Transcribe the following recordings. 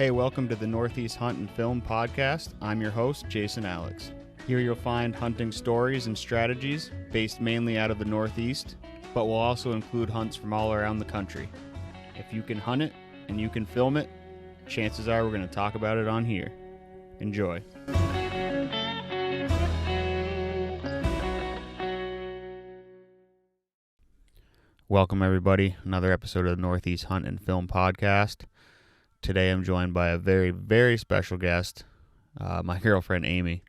Hey, welcome to the Northeast Hunt and Film podcast. I'm your host, Jason Alex. Here you'll find hunting stories and strategies based mainly out of the Northeast, but will also include hunts from all around the country. If you can hunt it and you can film it, chances are we're going to talk about it on here. Enjoy. Welcome everybody, another episode of the Northeast Hunt and Film podcast. Today I'm joined by a very, very special guest, my girlfriend Amy.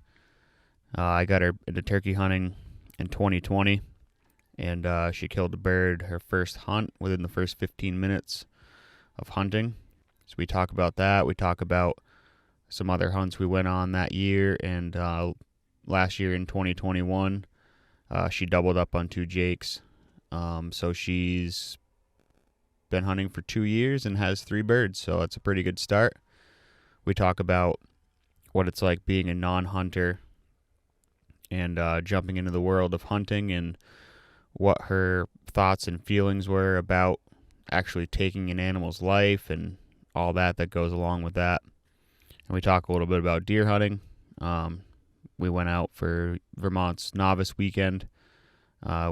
I got her into turkey hunting in 2020, and she killed a bird her first hunt within the first 15 minutes of hunting. So we talk about that. We talk about some other hunts we went on that year, and last year in 2021, she doubled up on 2 jakes. So she's been hunting for 2 years and has 3 birds, so it's a pretty good start. We talk about what it's like being a non-hunter and jumping into the world of hunting and what her thoughts and feelings were about actually taking an animal's life and all that goes along with that. And we talk a little bit about deer hunting. We went out for Vermont's novice weekend.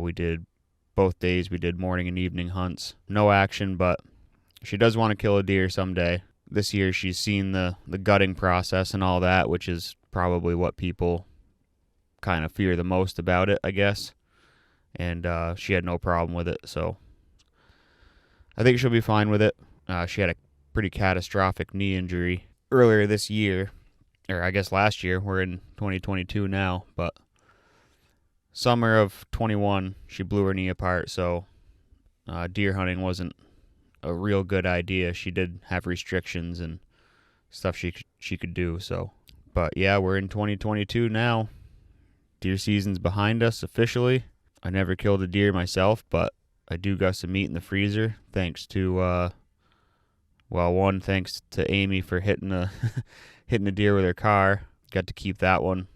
We did both days. We did morning and evening hunts. No action, but she does want to kill a deer someday. This year she's seen the gutting process and all that, which is probably what people kind of fear the most about it, I guess. And she had no problem with it, so I think she'll be fine with it. She had a pretty catastrophic knee injury earlier this year, or I guess last year. We're in 2022 now, but summer of 21, she blew her knee apart, so deer hunting wasn't a real good idea. She did have restrictions and stuff she could do, so. But yeah, we're in 2022 now. Deer season's behind us officially. I never killed a deer myself, but I do got some meat in the freezer, thanks to, thanks to Amy for hitting a deer with her car. Got to keep that one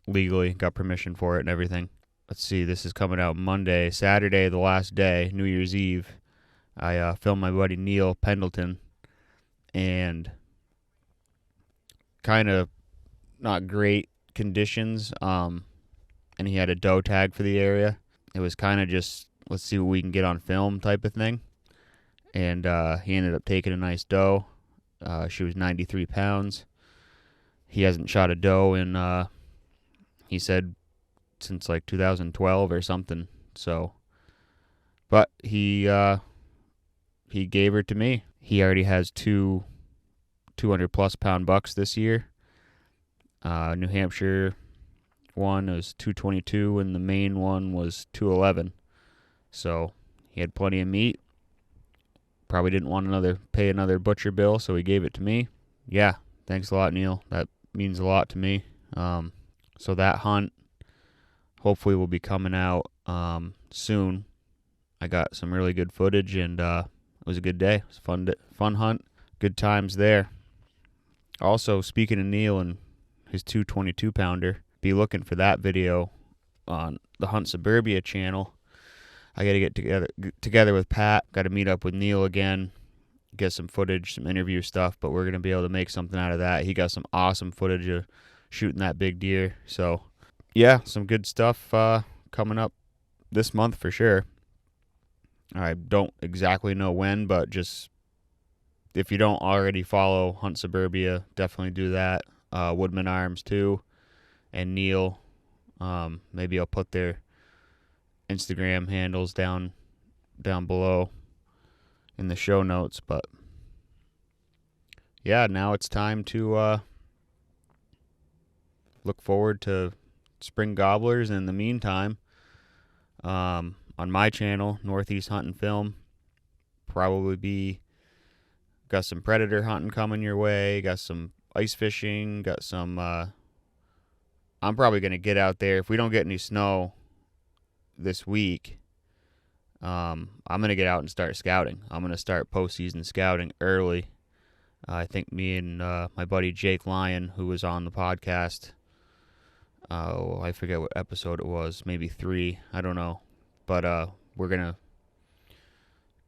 legally, got permission for it and everything. Let's see, this is coming out Monday. Saturday, the last day, New Year's Eve, I filmed my buddy Neil Pendleton, and kind of not great conditions, and he had a doe tag for the area. It was kind of just, let's see what we can get on film type of thing, and he ended up taking a nice doe. She was 93 pounds. He hasn't shot a doe in he said since like 2012 or something. So, but he gave her to me. He already has 2 200+ pound bucks this year. New Hampshire one was 222 and the Maine one was 211. So he had plenty of meat. Probably didn't want pay another butcher bill, so he gave it to me. Yeah, thanks a lot, Neil. That means a lot to me. So that hunt hopefully will be coming out soon. I got some really good footage, and it was a good day. It was a fun hunt. Good times there. Also, speaking of Neil and his 222-pounder, be looking for that video on the Hunt Suburbia channel. I got to get together with Pat. Got to meet up with Neil again, get some footage, some interview stuff, but we're going to be able to make something out of that. He got some awesome footage of shooting that big deer. So, yeah, some good stuff coming up this month for sure. I don't exactly know when, but just if you don't already follow Hunt Suburbia, definitely do that. Woodman Arms too, and Neil. Maybe I'll put their Instagram handles down below in the show notes. But yeah, now it's time to look forward to spring gobblers. In the meantime, on my channel, Northeast Hunt and Film, got some predator hunting coming your way, got some ice fishing, got some, I'm probably going to get out there. If we don't get any snow this week, I'm going to get out and start scouting. I'm going to start postseason scouting early. I think me and my buddy Jake Lyon, who was on the podcast, I forget what episode it was, maybe 3, I don't know. But we're going to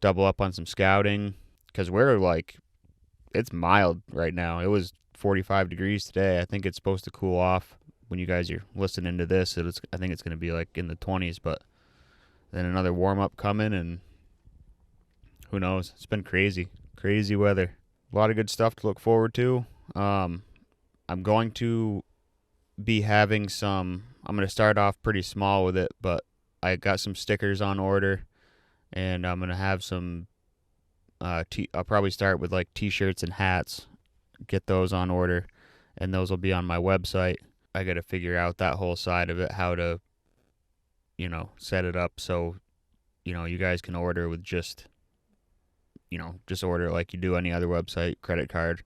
double up on some scouting, because we're like it's mild right now. It was 45 degrees today. I think it's supposed to cool off when you guys are listening to this. I think it's going to be like in the 20s, but then another warm up coming, and who knows? It's been crazy weather. A lot of good stuff to look forward to. I'm going to be having some. I'm going to start off pretty small with it, but I got some stickers on order, and I'm going to have some. I'll probably start with like t-shirts and hats. Get those on order, and those will be on my website. I got to figure out that whole side of it, how to, set it up so, you guys can order with just order like you do any other website, credit card,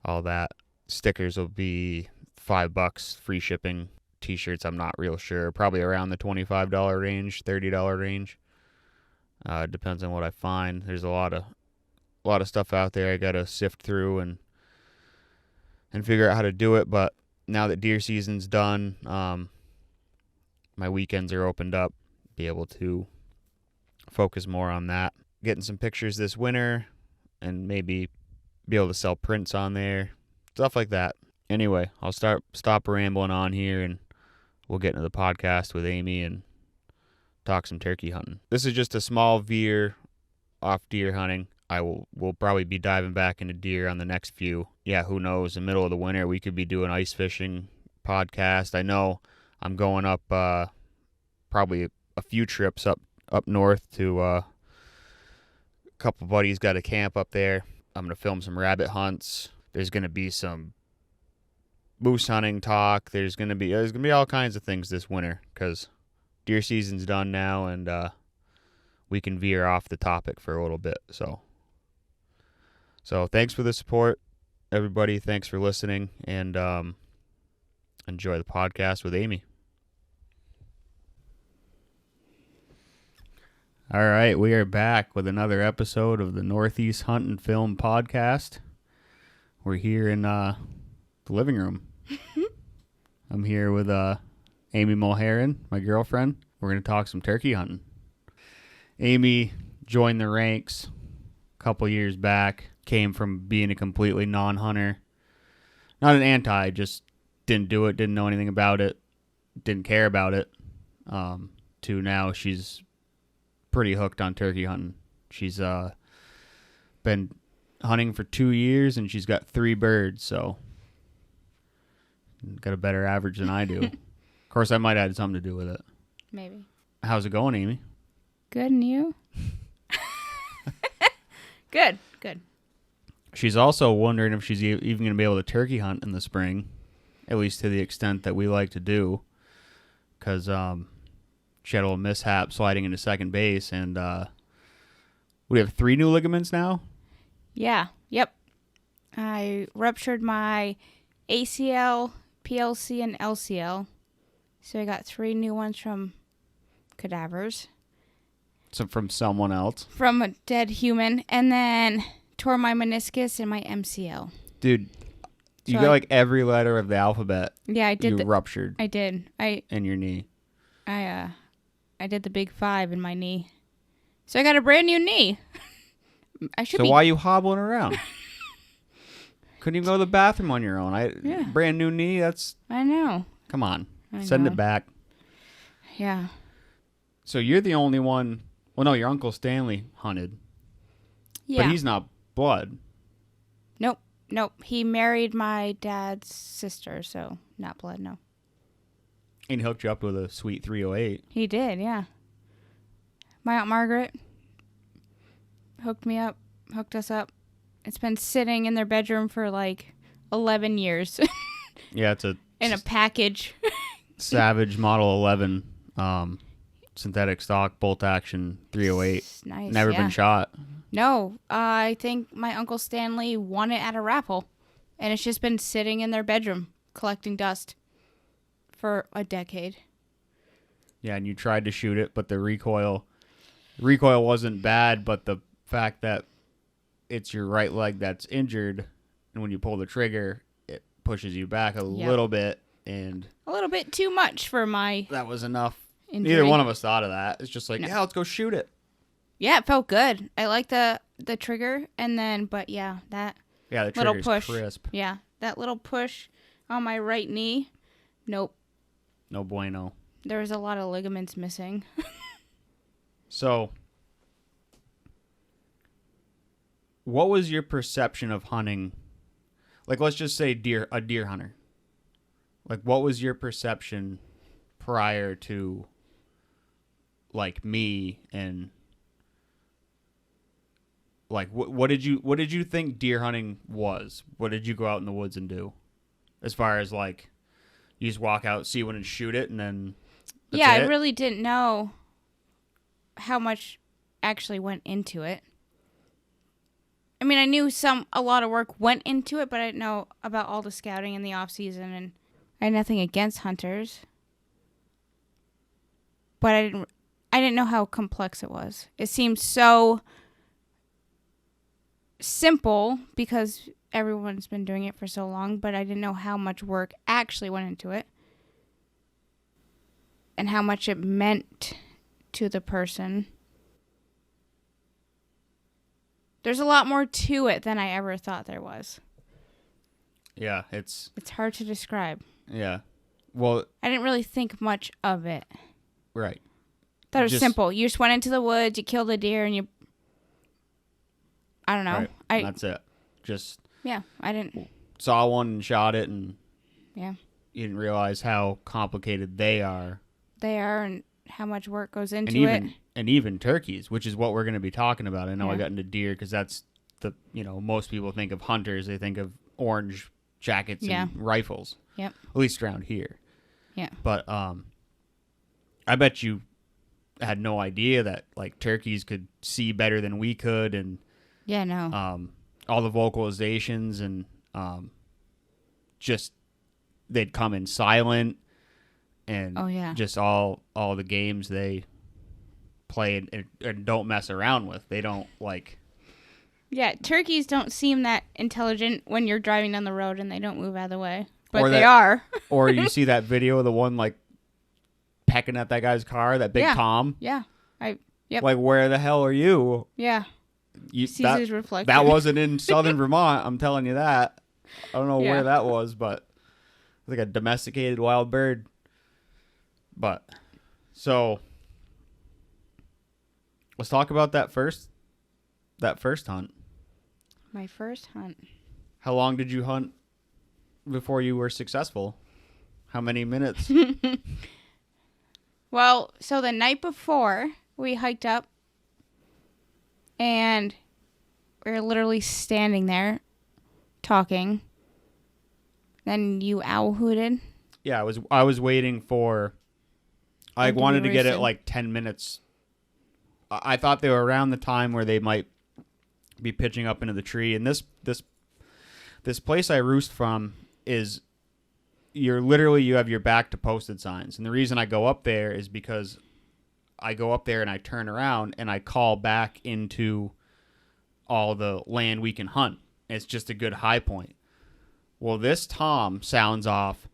all that. Stickers will be $5, free shipping. T-shirts, I'm not real sure. Probably around the $25 range, $30 range. Depends on what I find. There's a lot of stuff out there I gotta sift through and figure out how to do it. But now that deer season's done, my weekends are opened up. Be able to focus more on that. Getting some pictures this winter, and maybe be able to sell prints on there, stuff like that. Anyway, I'll stop rambling on here, and we'll get into the podcast with Amy and talk some turkey hunting. This is just a small veer off deer hunting. We'll probably be diving back into deer on the next few. Yeah, who knows? In the middle of the winter, we could be doing ice fishing podcast. I know I'm going up probably a few trips up north to a couple buddies got a camp up there. I'm going to film some rabbit hunts. There's going to be some moose hunting talk. There's going to be all kinds of things this winter because deer season's done now, and we can veer off the topic for a little bit. So thanks for the support, everybody. Thanks for listening, and enjoy the podcast with Amy. All right, we are back with another episode of the Northeast Hunt and Film podcast. We're here in the living room. I'm here with Amy Mulherin, my girlfriend. We're going to talk some turkey hunting. Amy joined the ranks a couple years back, came from being a completely non-hunter. Not an anti, just didn't do it, didn't know anything about it, didn't care about it, to now she's pretty hooked on turkey hunting. She's been hunting for 2 years, and she's got 3 birds, so got a better average than I do. Of course, I might have something to do with it. Maybe. How's it going, Amy? Good, and you? Good. She's also wondering if she's even going to be able to turkey hunt in the spring, at least to the extent that we like to do, because she had a little mishap sliding into second base, and we have 3 new ligaments now? Yeah, yep. I ruptured my ACL, PLC, and LCL, so I got 3 new ones from cadavers. So from someone else? From a dead human, and then tore my meniscus and my MCL. Dude, you got like every letter of the alphabet. Yeah, I did. You ruptured. I did. In your knee. I did the big 5 in my knee. So I got a brand new knee. So why are you hobbling around? Couldn't even go to the bathroom on your own. Brand new knee, that's... I know. Come on. Send it back. Yeah. So you're the only one... Well, no, your Uncle Stanley hunted. Yeah. But he's not blood. Nope. He married my dad's sister, so not blood, no. And he hooked you up with a sweet 308. He did, yeah. My Aunt Margaret hooked us up. It's been sitting in their bedroom for like 11 years. Yeah, it's in a package. Savage Model 11 synthetic stock bolt action 308. Nice. Never been shot. No, I think my Uncle Stanley won it at a raffle, and it's just been sitting in their bedroom collecting dust for a decade. Yeah, and you tried to shoot it, but the recoil wasn't bad, but the fact that it's your right leg that's injured, and when you pull the trigger, it pushes you back a little bit, and a little bit too much for my that was enough. injury. Neither one of us thought of that. It's just like, yeah, let's go shoot it. Yeah, it felt good. I like the trigger, and then, but yeah, that. Yeah, the little trigger's push. crisp. Yeah, that little push on my right knee. Nope. No bueno. There was a lot of ligaments missing. So, what was your perception of hunting? Like, let's just say a deer hunter. Like, what was your perception prior to, like, me and, like, what did you think deer hunting was? What did you go out in the woods and do? As far as, like, you just walk out, see one and shoot it, and then that's I it? really didn't know how much actually went into it. I mean, I knew a lot of work went into it, but I didn't know about all the scouting in the off season, and I had nothing against hunters. But I didn't know how complex it was. It seemed so simple because everyone's been doing it for so long, but I didn't know how much work actually went into it and how much it meant to the person. There's a lot more to it than I ever thought there was. Yeah, it's hard to describe. Yeah. Well, I didn't really think much of it. Right. Thought it was simple. You just went into the woods, you killed a deer, and I don't know. Right. That's it. Just I didn't saw one and shot it, and you didn't realize how complicated they are. They are, and how much work goes into it. And even turkeys, which is what we're going to be talking about. I know I got into deer because that's most people think of hunters. They think of orange jackets and rifles. Yep. At least around here. Yeah. But I bet you had no idea that like turkeys could see better than we could, and all the vocalizations and just they'd come in silent, and just all the games they play and don't mess around with. They don't like. Yeah, turkeys don't seem that intelligent when you're driving down the road and they don't move out of the way, but they are. Or you see that video of the one like pecking at that guy's car, that big Tom. Yeah. Yep. Like, where the hell are you? Yeah. Sees his reflection. That wasn't in southern Vermont, I'm telling you that. I don't know where that was, but it's like a domesticated wild bird. But, so, let's talk about that first hunt. My first hunt. How long did you hunt before you were successful? How many minutes? Well, so the night before, we hiked up, and we were literally standing there talking. Then you owl hooted. Yeah, I was waiting for. I wanted to get it like 10 minutes. I thought they were around the time where they might be pitching up into the tree. And this place I roost from is you have your back to posted signs. And the reason I go up there is because I go up there and I turn around and I call back into all the land we can hunt. It's just a good high point. Well, this Tom sounds off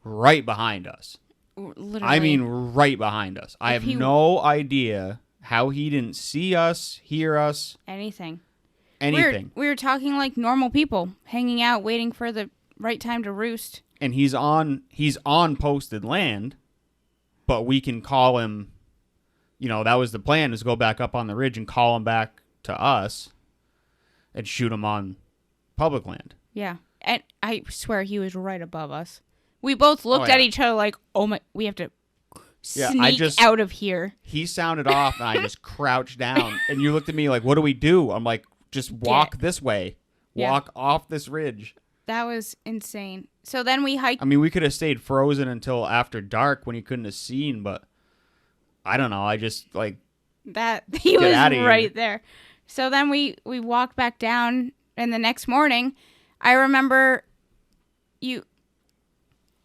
right behind us. Literally. I mean, right behind us. I have no idea how he didn't see us, hear us. Anything. We were talking like normal people, hanging out, waiting for the right time to roost. And he's on posted land, but we can call him. That was the plan, is go back up on the ridge and call him back to us and shoot him on public land. Yeah. And I swear he was right above us. We both looked at each other like, oh my, we have to sneak out of here. He sounded off and I just crouched down. And you looked at me like, what do we do? I'm like, just walk this way. Walk off this ridge. That was insane. So then we hiked. I mean, we could have stayed frozen until after dark when he couldn't have seen, but I don't know. I just like that he was right there. So then we walked back down, and the next morning, I remember you.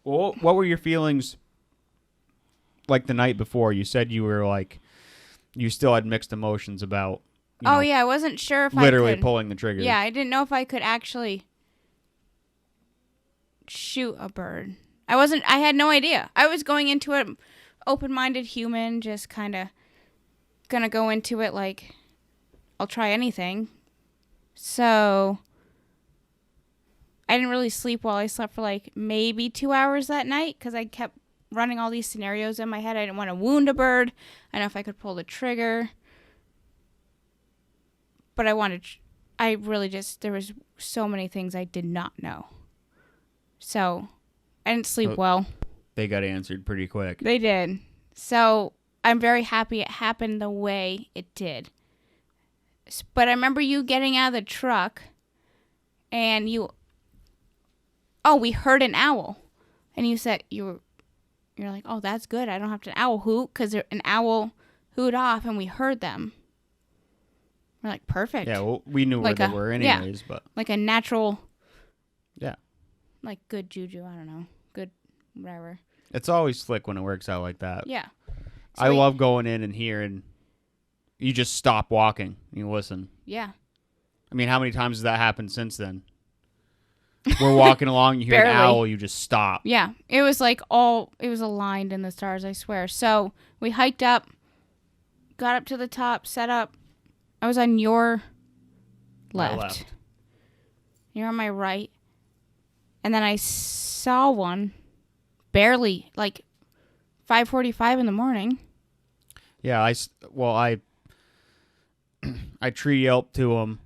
Well, what were your feelings like the night before? You said you were like, you still had mixed emotions about. I wasn't sure if literally pulling the trigger. Yeah, I didn't know if I could actually shoot a bird. I had no idea. I was going into it open-minded human, just kind of gonna go into it like I'll try anything. So I didn't really sleep well. I slept for like maybe 2 hours that night because I kept running all these scenarios in my head. I didn't want to wound a bird. I don't know if I could pull the trigger. But I really just, there was so many things I did not know. So I didn't sleep well. They got answered pretty quick. They did. So I'm very happy it happened the way it did. But I remember you getting out of the truck and we heard an owl. And you said, you're like, oh, that's good. I don't have to owl hoot because an owl hoot off and we heard them. We're like, perfect. Yeah, well, we knew like where they were anyways, but like a natural, yeah, like good juju. I don't know, good whatever. It's always slick when it works out like that. Yeah, so I love going in and hearing. You just stop walking. You listen. Yeah. I mean, how many times has that happened since then? We're walking along, you hear an owl, you just stop. Yeah, it was like it was aligned in the stars. I swear. So we hiked up, got up to the top, set up. I was on your left. You're on my right. And then I saw one barely, like 5:45 in the morning. Yeah, I tree yelped to him.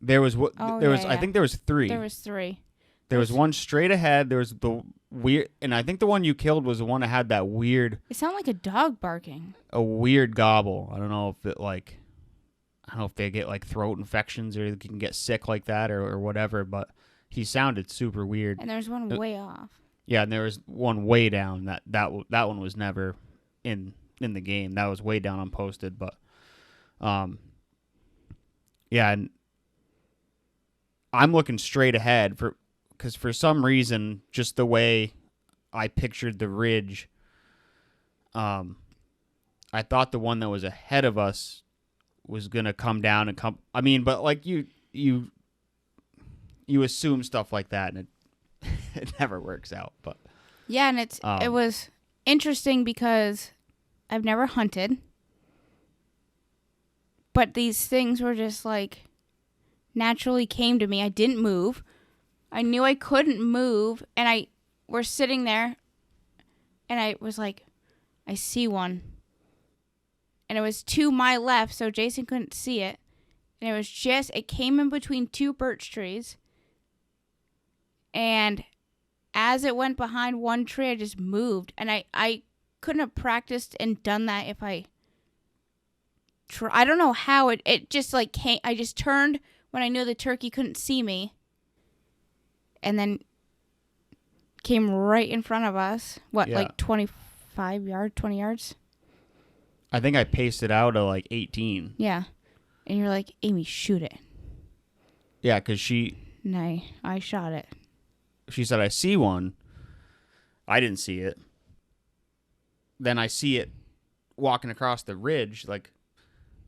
I think there was three. There was three. There was one straight ahead. There was the weird, and I think the one you killed was the one that had that weird. It sounded like a dog barking. A weird gobble. I don't know if they get like throat infections or they can get sick like that or whatever, but he sounded super weird. And there's one way off. Yeah, and there was one way down. That one was never in the game. That was way down unposted, but yeah, and I'm looking straight ahead because for some reason, just the way I pictured the ridge, I thought the one that was ahead of us was gonna come down and come. I mean, but like you assume stuff like that, and it never works out. But yeah, and it was interesting because I've never hunted, but these things were just like naturally came to me. I didn't move. I knew I couldn't move, and we're sitting there, and I was like, I see one. And it was to my left, so Jason couldn't see it. And it came in between two birch trees. And as it went behind one tree, I just moved. And I couldn't have practiced and done that if I don't know how it just like came. I just turned when I knew the turkey couldn't see me. And then came right in front of us. Like 25 yards, 20 yards? I think I paced it out at like 18. Yeah. And you're like, Amy, shoot it. Yeah, because No, I shot it. She said, I see one. I didn't see it. Then I see it walking across the ridge, like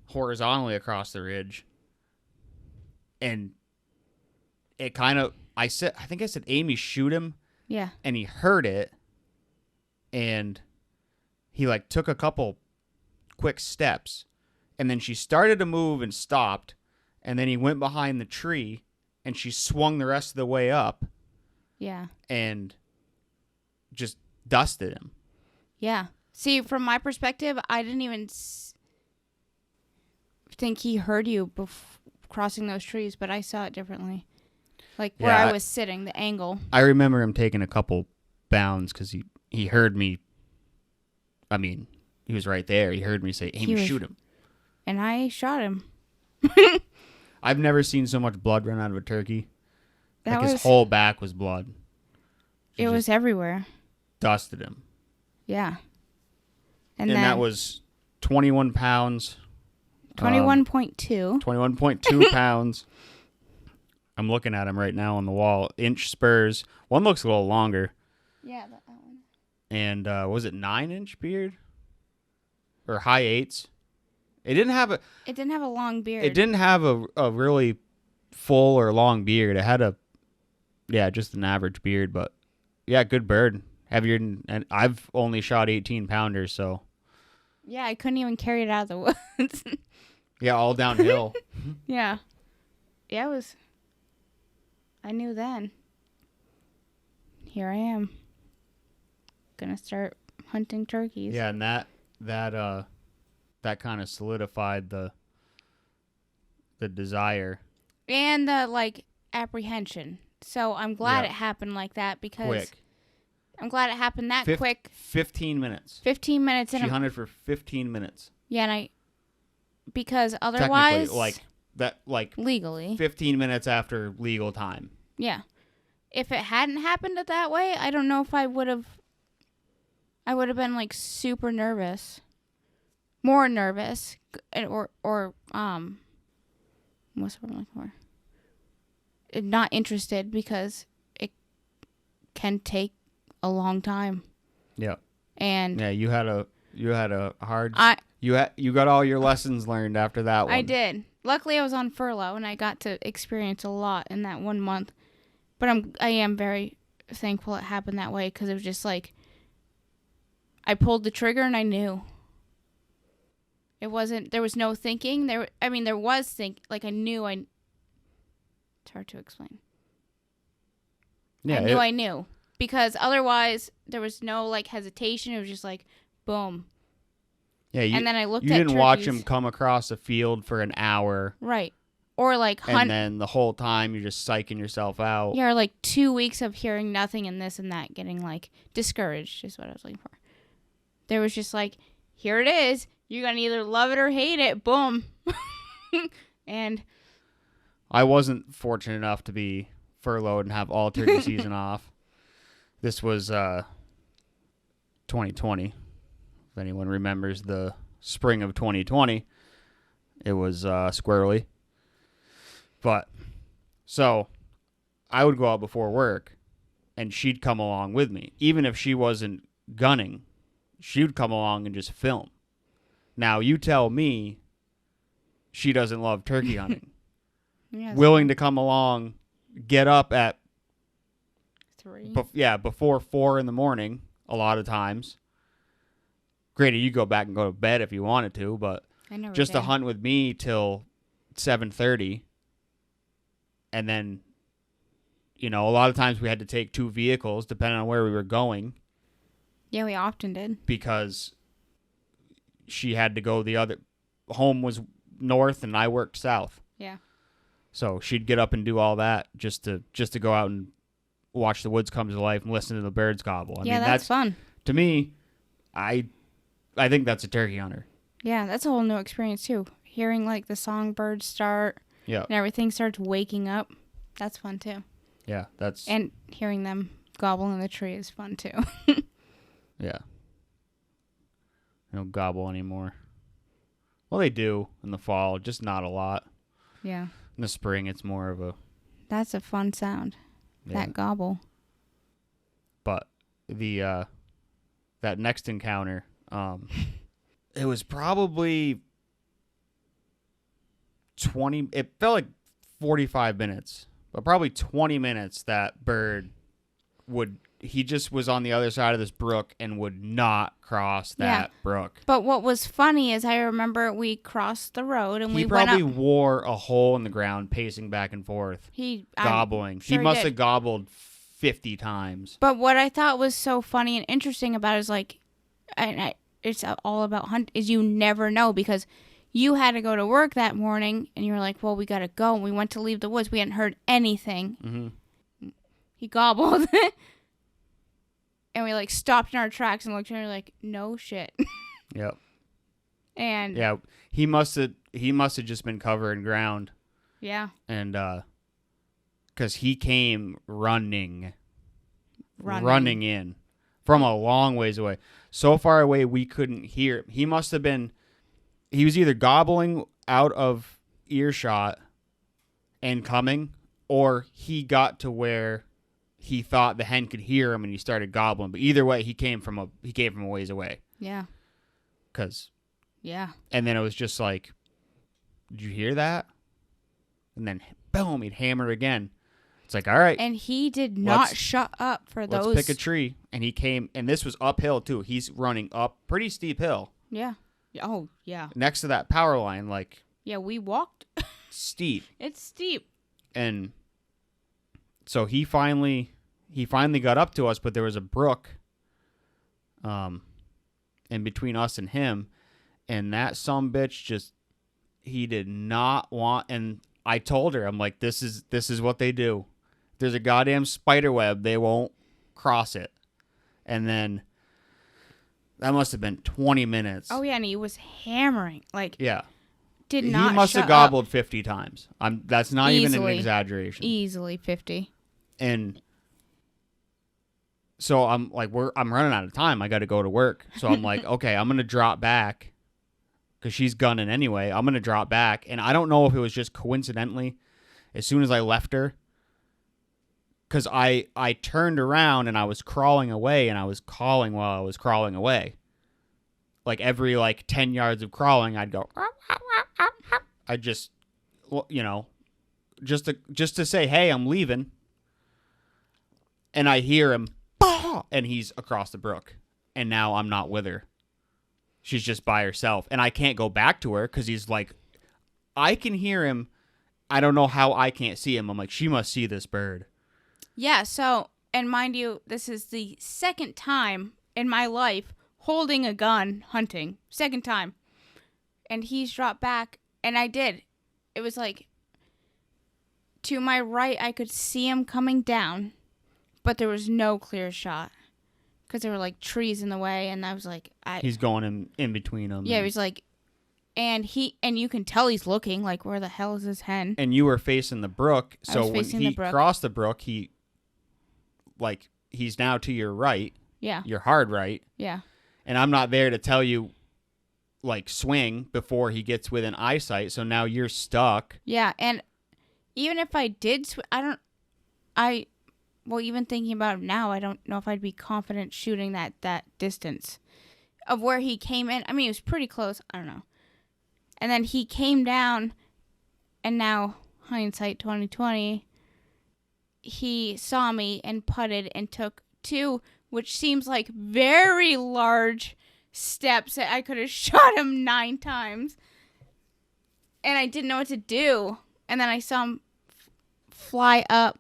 horizontally across the ridge. And it kind of, I think I said, Amy, shoot him. Yeah. And he heard it. And he like took a couple quick steps, and then she started to move and stopped, and then he went behind the tree, and she swung the rest of the way up. Yeah. And just dusted him. Yeah. See, from my perspective, I didn't even think he heard you crossing those trees, but I saw it differently. Like where I was sitting, the angle. I remember him taking a couple bounds because he heard me. I mean, he was right there. He heard me say, Amy, shoot him. And I shot him. I've never seen so much blood run out of a turkey. His whole back was blood. It was everywhere. Dusted him. Yeah. And that was 21 pounds. 21.2. 21.2 pounds. I'm looking at him right now on the wall. Inch spurs. One looks a little longer. Yeah, that one. And was it 9-inch beard? Or high 8s? It didn't have a long beard. It didn't have a really full or long beard. It had just an average beard, but yeah, good bird. Heavier and I've only shot 18 pounders, so. Yeah, I couldn't even carry it out of the woods. Yeah, all downhill. Yeah. Yeah, it was. I knew then. Here I am. Gonna start hunting turkeys. Yeah, and that kind of solidified the desire. And the, like, apprehension. So I'm glad Yeah. it happened like that because... Quick. I'm glad it happened that quick. 15 minutes. 15 minutes. She hunted for 15 minutes. Yeah, and because otherwise... Technically, legally. 15 minutes after legal time. Yeah. If it hadn't happened that way, I don't know if I would have been, like, super nervous. More nervous. Or what's the word I'm looking for? Not interested because it can take a long time. Yeah. And yeah, you had a hard you got all your lessons learned after that one. I did. Luckily I was on furlough and I got to experience a lot in that 1 month. But I am very thankful it happened that way because it was just like I pulled the trigger and I knew. There was no thinking. There was I knew it's hard to explain. Yeah, I knew. Because otherwise, there was no, like, hesitation. It was just like, boom. Yeah, and then I looked at You didn't turkeys. watch him come across a field for an hour. Right. Or, like, hunt. And then the whole time you're just psyching yourself out. Yeah, or, like, 2 weeks of hearing nothing and this and that, getting, like, discouraged is what I was looking for. There was just like, here it is. You're going to either love it or hate it. Boom. And I wasn't fortunate enough to be furloughed and have all turkey season off. This was 2020. If anyone remembers the spring of 2020, it was squirrely. But, so, I would go out before work, and she'd come along with me. Even if she wasn't gunning, she would come along and just film. Now, you tell me she doesn't love turkey hunting. yeah, Willing to come along, get up at 3. before 4 in the morning, a lot of times. Granted, you go back and go to bed if you wanted to, but just to hunt with me till 7:30. And then, a lot of times we had to take 2 vehicles depending on where we were going. Yeah, we often did. Because she had to go home was north and I worked south. Yeah. So she'd get up and do all that just to go out and watch the woods come to life and listen to the birds gobble. I mean, that's fun. To me, I think that's a turkey hunter. Yeah, that's a whole new experience too. Hearing like the songbirds start and everything starts waking up. That's fun too. Yeah, and hearing them gobble in the tree is fun too. Yeah. They don't gobble anymore. Well, they do in the fall, just not a lot. Yeah. In the spring, it's more of a... That's a fun sound. Yeah. That gobble. But the that next encounter, it was probably 20... It felt like 45 minutes, but probably 20 minutes that bird would... He just was on the other side of this brook and would not cross that brook. But what was funny is I remember we crossed the road and we went up. He probably wore a hole in the ground pacing back and forth. Gobbling. He must have gobbled 50 times. But what I thought was so funny and interesting about it is like, it's all about hunt, is you never know because you had to go to work that morning and you were like, well, we got to go. And we went to leave the woods. We hadn't heard anything. Mm-hmm. He gobbled. And we, like, stopped in our tracks and looked at her like, no shit. Yep. And... Yeah, he must have just been covering ground. Yeah. And, because he came running in from a long ways away. So far away we couldn't hear him. He was either gobbling out of earshot and coming, or he got to where... He thought the hen could hear him and he started gobbling. But either way, he came from a ways away. Yeah. And then it was just like, did you hear that? And then, boom, he'd hammer again. It's like, all right. And he did not shut up for those. Let's pick a tree. And he came, and this was uphill too. He's running up pretty steep hill. Yeah. Oh, yeah. Next to that power line, like. Yeah, we walked. Steep. It's steep. And So he finally got up to us, but there was a brook in between us and him, and that sumbitch just, he did not want, and I told her, I'm like, this is what they do. There's a goddamn spider web, they won't cross it. And then that must have been 20 minutes. Oh yeah, and he was hammering. Like, yeah. Did not He must have shut gobbled up. 50 times. That's not even an Easily. exaggeration. Easily 50. And so I'm like, I'm running out of time. I got to go to work. So I'm like, okay, I'm going to drop back because she's gunning anyway. I'm going to drop back. And I don't know if it was just coincidentally, as soon as I left her, because I turned around and I was crawling away and I was calling while I was crawling away. Like every 10 yards of crawling, I'd go, I just, just to say, hey, I'm leaving. And I hear him, bah! And he's across the brook. And now I'm not with her. She's just by herself. And I can't go back to her because he's like, I can hear him. I don't know how I can't see him. I'm like, she must see this bird. Yeah, so, and mind you, this is the second time in my life holding a gun hunting. Second time. And he's dropped back, and I did. It was like, to my right, I could see him coming down, but there was no clear shot. Because there were, trees in the way, and I was like... He's going in between them. Yeah, he was like... And you can tell he's looking, where the hell is this hen? And you were facing the brook, so when he crossed the brook, he's now to your right. Yeah. Your hard right. Yeah. And I'm not there to tell you, swing before he gets within eyesight, so now you're stuck. Yeah, and even if I did even thinking about it now, I don't know if I'd be confident shooting that distance of where he came in. I mean, it was pretty close. I don't know. And then he came down, and now, hindsight 2020, he saw me and putted and took 2, which seems like very large steps that I could have shot him 9 times. And I didn't know what to do. And then I saw him fly up.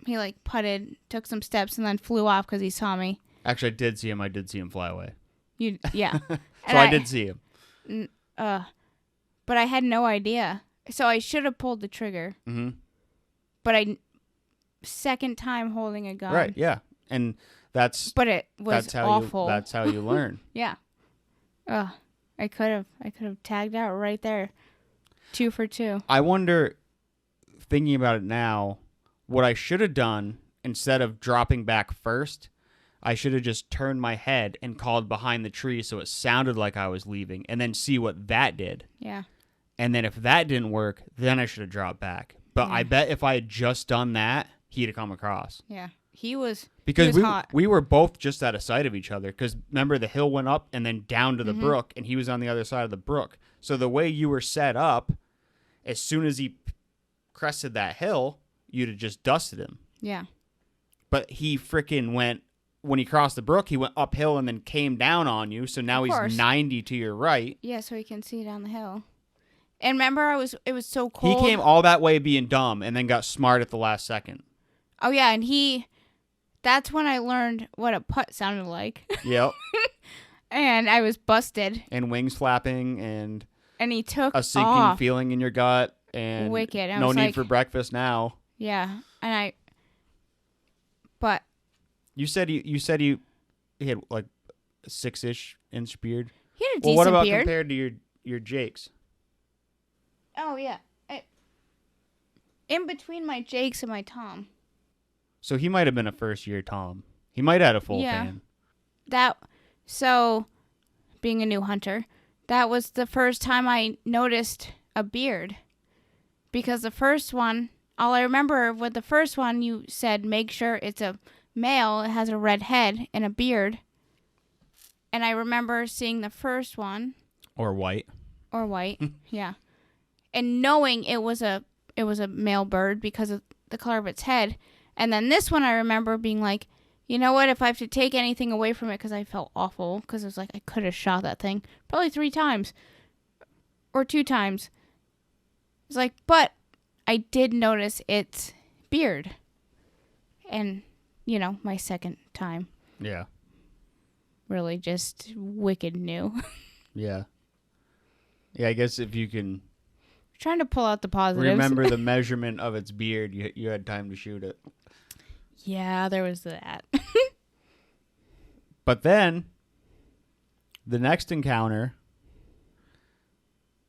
He putted, took some steps, and then flew off because he saw me. Actually, I did see him. I did see him fly away. Yeah. So I did see him. But I had no idea. So I should have pulled the trigger. Mm-hmm. But second time holding a gun. Right, yeah. And but it was awful. That's how you learn. Yeah. I could have tagged out right there. 2 for 2. I wonder, thinking about it now, what I should have done instead of dropping back first, I should have just turned my head and called behind the tree so it sounded like I was leaving, and then see what that did. Yeah. And then if that didn't work, then I should have dropped back. But I bet if I had just done that, he'd have come across. Yeah. He was hot. We were both just out of sight of each other. Because remember, the hill went up and then down to the brook, and he was on the other side of the brook. So the way you were set up, as soon as he crested that hill, you'd have just dusted him. Yeah. But he freaking went, when he crossed the brook, he went uphill and then came down on you. So now he's 90 to your right. Yeah, so he can see down the hill. And remember, it was so cold. He came all that way being dumb and then got smart at the last second. Oh, yeah, and that's when I learned what a putt sounded like. Yep. And I was busted. And wings flapping and he took a sinking feeling in your gut and wicked. No need for breakfast now. Yeah, and but you said he had a 6-inch beard. He had a decent beard. Well, what about compared to your Jakes? Oh yeah, in between my Jakes and my Tom. So he might have been a first-year Tom. He might have had a full fan. So, being a new hunter, that was the first time I noticed a beard. Because the first one, all I remember with the first one, you said make sure it's a male, it has a red head and a beard. And I remember seeing the first one. Or white. Yeah. And knowing it was a male bird because of the color of its head. And then this one I remember being like, you know what, if I have to take anything away from it, because I felt awful, because it was like I could have shot that thing probably 3 times or 2 times. It's like, but I did notice its beard. And, you know, my second time. Yeah. Really just wicked new. Yeah. Yeah, I guess if you can Trying to pull out the positives. remember the measurement of its beard, you had time to shoot it. Yeah, there was that. But then, the next encounter,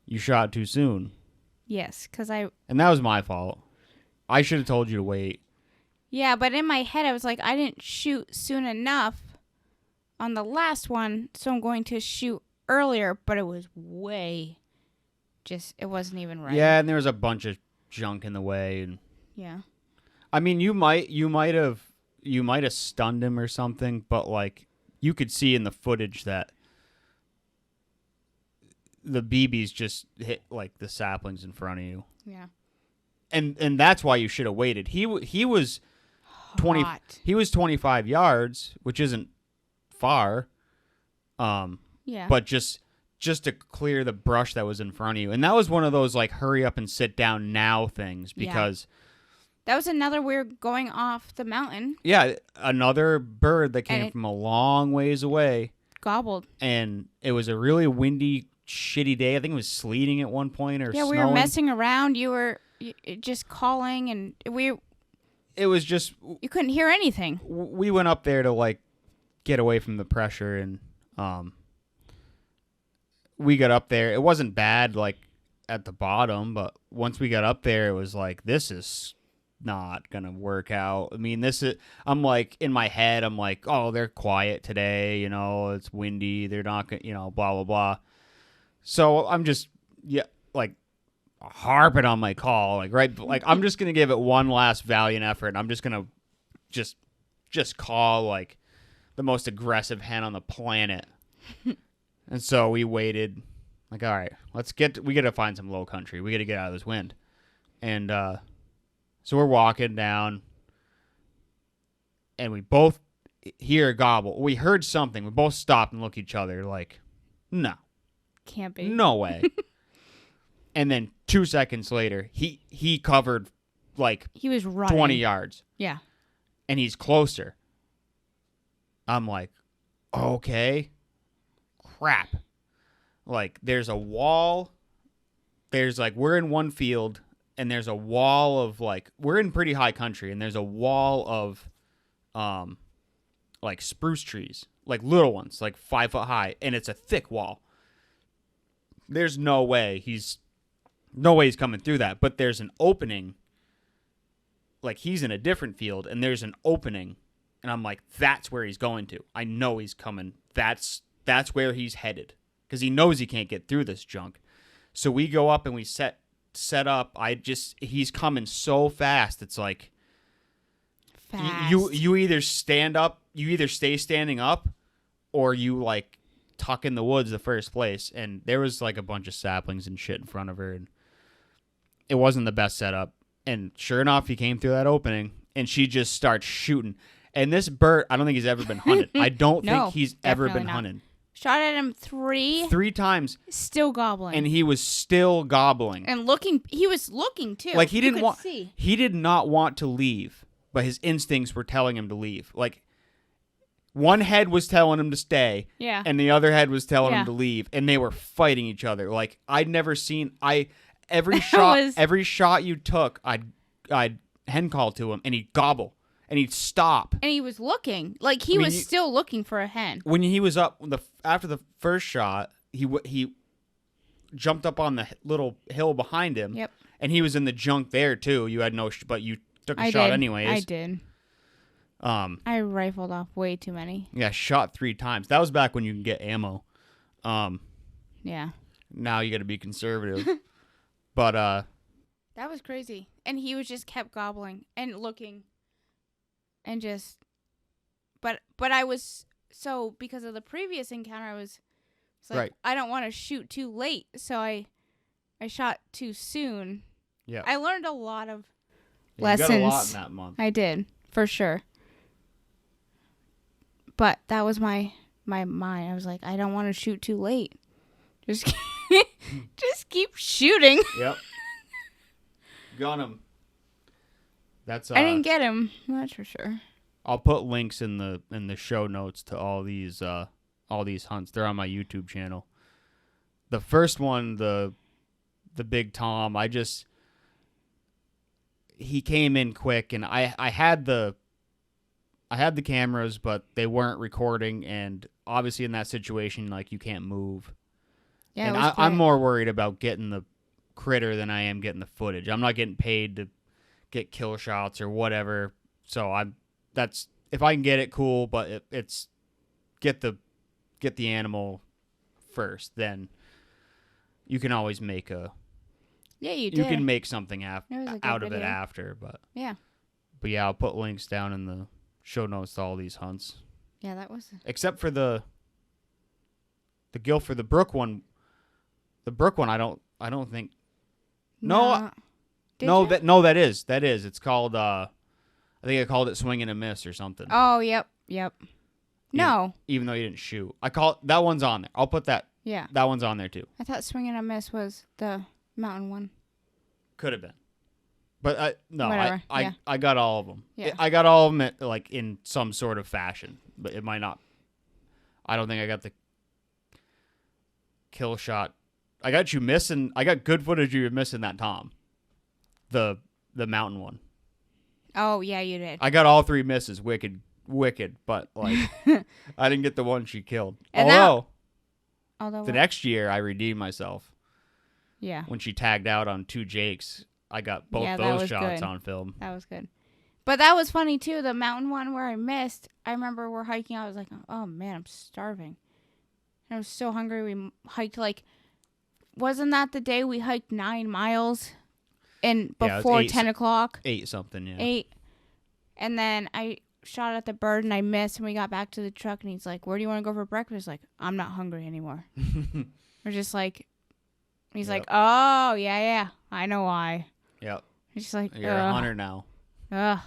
you shot too soon. Yes, because And that was my fault. I should have told you to wait. Yeah, but in my head, I was like, I didn't shoot soon enough on the last one, so I'm going to shoot earlier, but it was it wasn't even right. Yeah, and there was a bunch of junk in the way. And Yeah. I mean, you might have stunned him or something, but like you could see in the footage that the BBs just hit like the saplings in front of you. Yeah. And that's why you should have waited. He was 20. Hot. He was 25 yards, which isn't far. Yeah. But just to clear the brush that was in front of you. And that was one of those like hurry up and sit down now things because that was another weird going off the mountain. Yeah, another bird that came from a long ways away. Gobbled. And it was a really windy, shitty day. I think it was sleeting at one point or snowing. We were messing around. You were just calling and it was just you couldn't hear anything. We went up there to like get away from the pressure and we got up there. It wasn't bad like at the bottom, but once we got up there it was like this is not gonna work out. I mean, I'm like in my head I'm like, oh, they're quiet today, you know, it's windy, they're not gonna, you know, blah blah blah. So I'm just like harping on my call, like I'm just gonna give it one last valiant effort, and I'm just gonna just call like the most aggressive hen on the planet. And so we waited, like, all right, we gotta find some low country, we gotta get out of this wind. And so we're walking down and we both hear a gobble. We heard something, we both stopped and look at each other like, no, can't be, no way. And then 2 seconds later, he covered like he was running 20 yards. Yeah. And he's closer. I'm like, okay, crap. Like there's a wall. There's like, we're in one field and there's a wall of like, we're in pretty high country and there's a wall of like spruce trees, like little ones, like 5 foot high. And it's a thick wall. There's no way he's coming through that, but there's an opening. Like he's in a different field and there's an opening and I'm like, that's where he's going to. I know he's coming. That's where he's headed because he knows he can't get through this junk. So we go up and we set up. He's coming so fast. It's like fast. You either stand up, you either stay standing up or you like tuck in the woods the first place. And there was like a bunch of saplings and shit in front of her and it wasn't the best setup. And sure enough, he came through that opening, and she just starts shooting. And this bird, I don't think he's ever been hunted. I don't think he's ever been hunted. Shot at him three times. Still gobbling. And he was still gobbling. And looking, he was looking too. Like he did not want to leave, but his instincts were telling him to leave. Like one head was telling him to stay, and the other head was telling him to leave, and they were fighting each other. Like I'd never seen every shot you took, I'd hen call to him, and he'd gobble, and he'd stop. And he was looking, like he was still looking for a hen. When he was up after the first shot, he jumped up on the little hill behind him. Yep. And he was in the junk there too. You had but you took a shot anyways. I did. I rifled off way too many. Yeah, shot 3 times. That was back when you can get ammo. Yeah. Now you got to be conservative. But that was crazy. And he was just kept gobbling and looking and just but I was so because of the previous encounter I was like right. I don't want to shoot too late, so I shot too soon. Yeah. I learned a lot of lessons. You got a lot in that month. I did, for sure. But that was my mind. I was like, I don't want to shoot too late. Just keep shooting. Yep. Got him. That's I didn't get him. That's for sure. I'll put links in the show notes to all these hunts. They're on my YouTube channel. The first one, the big Tom, he came in quick, and I had the cameras, but they weren't recording, and obviously in that situation, like, you can't move. Yeah, and I'm more worried about getting the critter than I am getting the footage. I'm not getting paid to get kill shots or whatever, so if I can get it, cool. But it's get the animal first, then you can always make you can make something out of video. it after. But yeah, I'll put links down in the show notes to all these hunts. Yeah, that was. Except for the Guilford, the Brook one. The Brook one, I don't think. No, that is. It's called. I think I called it Swing and a Miss or something. Oh, yep. No. Even though you didn't shoot, that one's on there. I'll put that. Yeah. That one's on there too. I thought Swing and a Miss was the mountain one. Could have been, but no. Whatever. I got all of them. Yeah. I got all of them like in some sort of fashion, but it might not. I don't think I got the kill shot. I got you missing. I got good footage of you missing that Tom. The mountain one. Oh, yeah, you did. I got all 3 misses. Wicked, but like I didn't get the one she killed. And Although the next year I redeemed myself. Yeah. When she tagged out on 2 Jakes, I got both those shots on film. That was good. But that was funny too. The mountain one where I missed. I remember we're hiking. I was like, oh man, I'm starving. I was so hungry. We hiked wasn't that the day we hiked 9 miles? And before 10 o'clock? 8 something, yeah. 8. And then I shot at the bird and I missed, and we got back to the truck and he's like, where do you want to go for breakfast? Like, I'm not hungry anymore. We're just like, he's like, oh, yeah, I know why. Yep. He's just like, you're a hunter now. I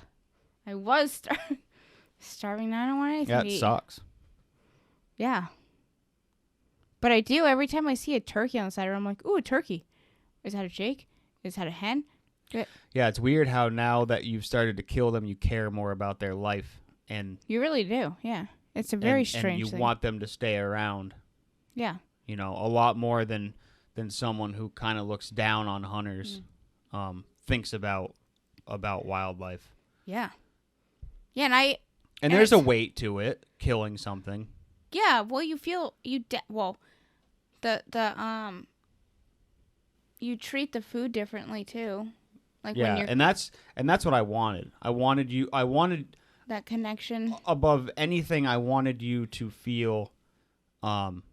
was starving now. I don't want anything to eat. It sucks. Yeah. But I do. Every time I see a turkey on the side, I'm like, ooh, a turkey. Is that a Jake? Is that a hen? Yeah, it's weird how now that you've started to kill them, you care more about their life. And you really do, yeah. It's a very strange and thing. You want them to stay around. Yeah. A lot more than someone who kind of looks down on hunters, thinks about wildlife. Yeah. Yeah, and there's a weight to it, killing something. Yeah, well, you feel you treat the food differently too. Like yeah, when you're, and that's what I wanted. I wanted that connection. Above anything, I wanted you to feel that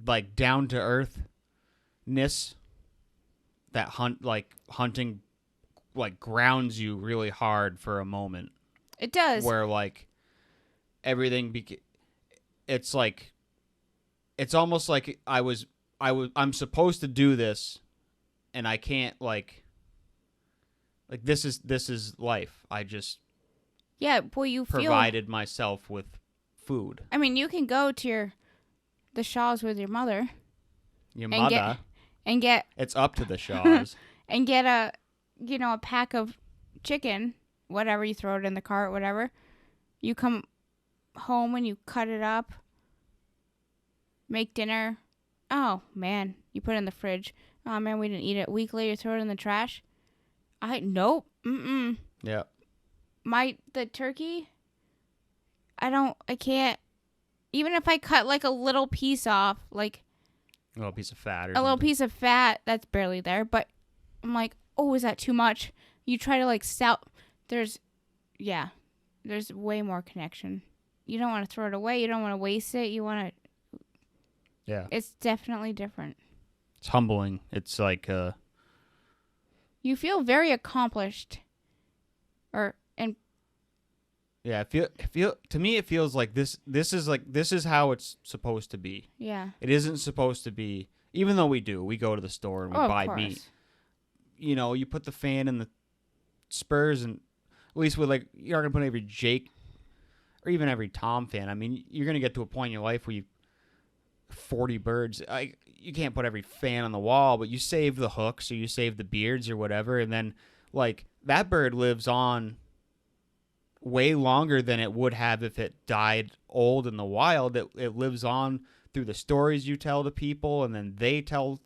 like down to earthness, that hunting like grounds you really hard for a moment. It does. Where like everything it's like it's almost like I'm supposed to do this and I can't like this is life. I just you provided myself with food. I mean, you can go to the Shaws with your mother. Your mother. And get it's up to the Shaws. And get a pack of chicken, whatever, you throw it in the cart, whatever. You come home and you cut it up, make dinner. Oh man, you put it in the fridge. Oh man, we didn't eat it. A week later, throw it in the trash. Nope. Yeah. The turkey, I can't, even if I cut like a little piece off, like a little piece of fat or little piece of fat that's barely there, but I'm like, oh, is that too much? You try to like there's way more connection. You don't want to throw it away. You don't want to waste it. You want to. Yeah. It's definitely different. It's humbling. It's like. You feel very accomplished. Yeah, to me it feels like this is how it's supposed to be. Yeah. It isn't supposed to be, even though we go to the store and we buy meat. You put the fan in the spurs, and at least with like, you're not going to put every Jake or even every Tom fan. I mean, you're going to get to a point in your life where 40 birds. You can't put every fan on the wall, but you save the hooks or you save the beards or whatever, and then like that bird lives on way longer than it would have if it died old in the wild. It lives on through the stories you tell to people, and then they tell,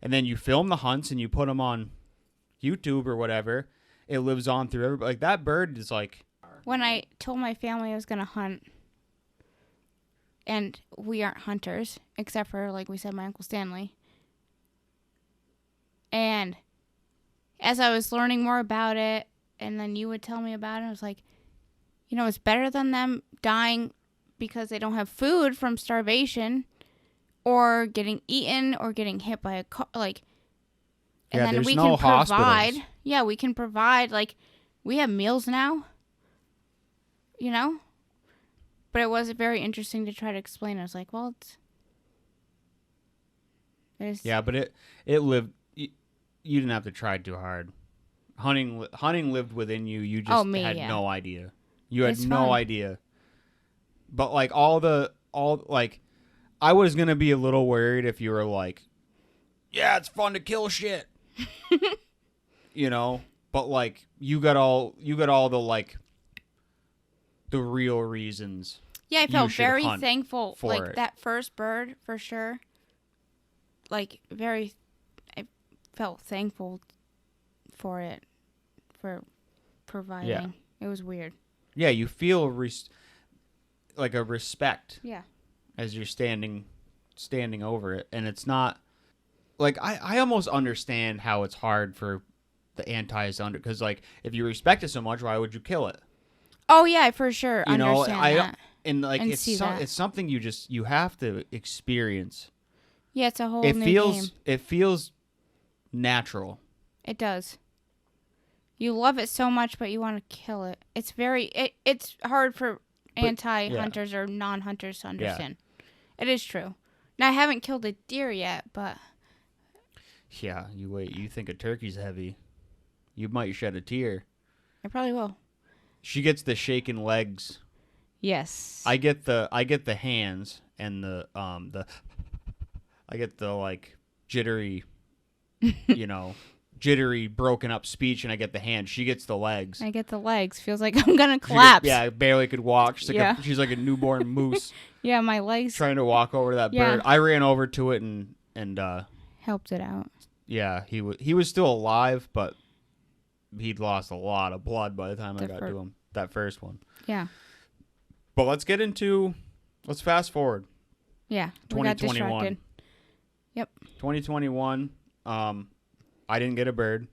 and then you film the hunts and you put them on YouTube or whatever. It lives on through everybody. Like that bird is like. When I told my family I was gonna hunt, and we aren't hunters except for, like we said, my Uncle Stanley. And as I was learning more about it, and then you would tell me about it, I was like, you know, it's better than them dying because they don't have food from starvation, or getting eaten, or getting hit by a car. Like, and Yeah, then there's we no can provide. hospitals. Yeah, we can provide. Like, we have meals now. You know, but it was very interesting to try to explain. I was like, well, Yeah, but it lived. You didn't have to try too hard. Hunting lived within you. You just had no idea. You had no idea. But like like, I was gonna be a little worried if you were like, yeah, it's fun to kill shit. You know, but like you got all the like the real reasons. Yeah, I felt very thankful. For like it. That first bird, for sure. Like, I felt thankful for it, for providing. Yeah. It was weird. Yeah, you feel like a respect. Yeah. As you're standing over it, and it's not like I almost understand how it's hard for the antis under, because like if you respect it so much, why would you kill it? Oh yeah, for sure. You know, understand that. And like And it's something you have to experience. Yeah, it's a whole new game. It feels natural. It does. You love it so much, but you want to kill it. It's it's hard for anti-hunters or non-hunters to understand. Yeah. It is true. Now, I haven't killed a deer yet, but... Yeah, you wait. You think a turkey's heavy. You might shed a tear. I probably will. She gets the shaking legs. Yes. I get the hands and the I get the like jittery, jittery broken up speech, and I get the hands. She gets the legs. I get the legs. Feels like I'm gonna collapse. I barely could walk. She's like a newborn moose. Yeah, my legs. Trying to walk over to that bird. I ran over to it and helped it out. Yeah, he was still alive, but he'd lost a lot of blood by the time I got to him. That first one. Yeah. But let's fast forward. Yeah. 2021. Yep. 2021. I didn't get a bird.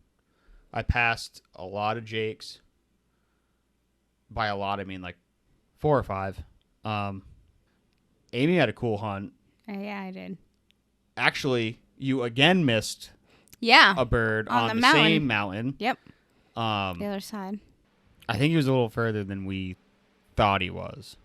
I passed a lot of jakes. By a lot, I mean like 4 or 5. Amy had a cool hunt. Yeah, I did. Actually, you again missed. Yeah. A bird on the same mountain. Yep. The other side. I think he was a little further than we thought he was.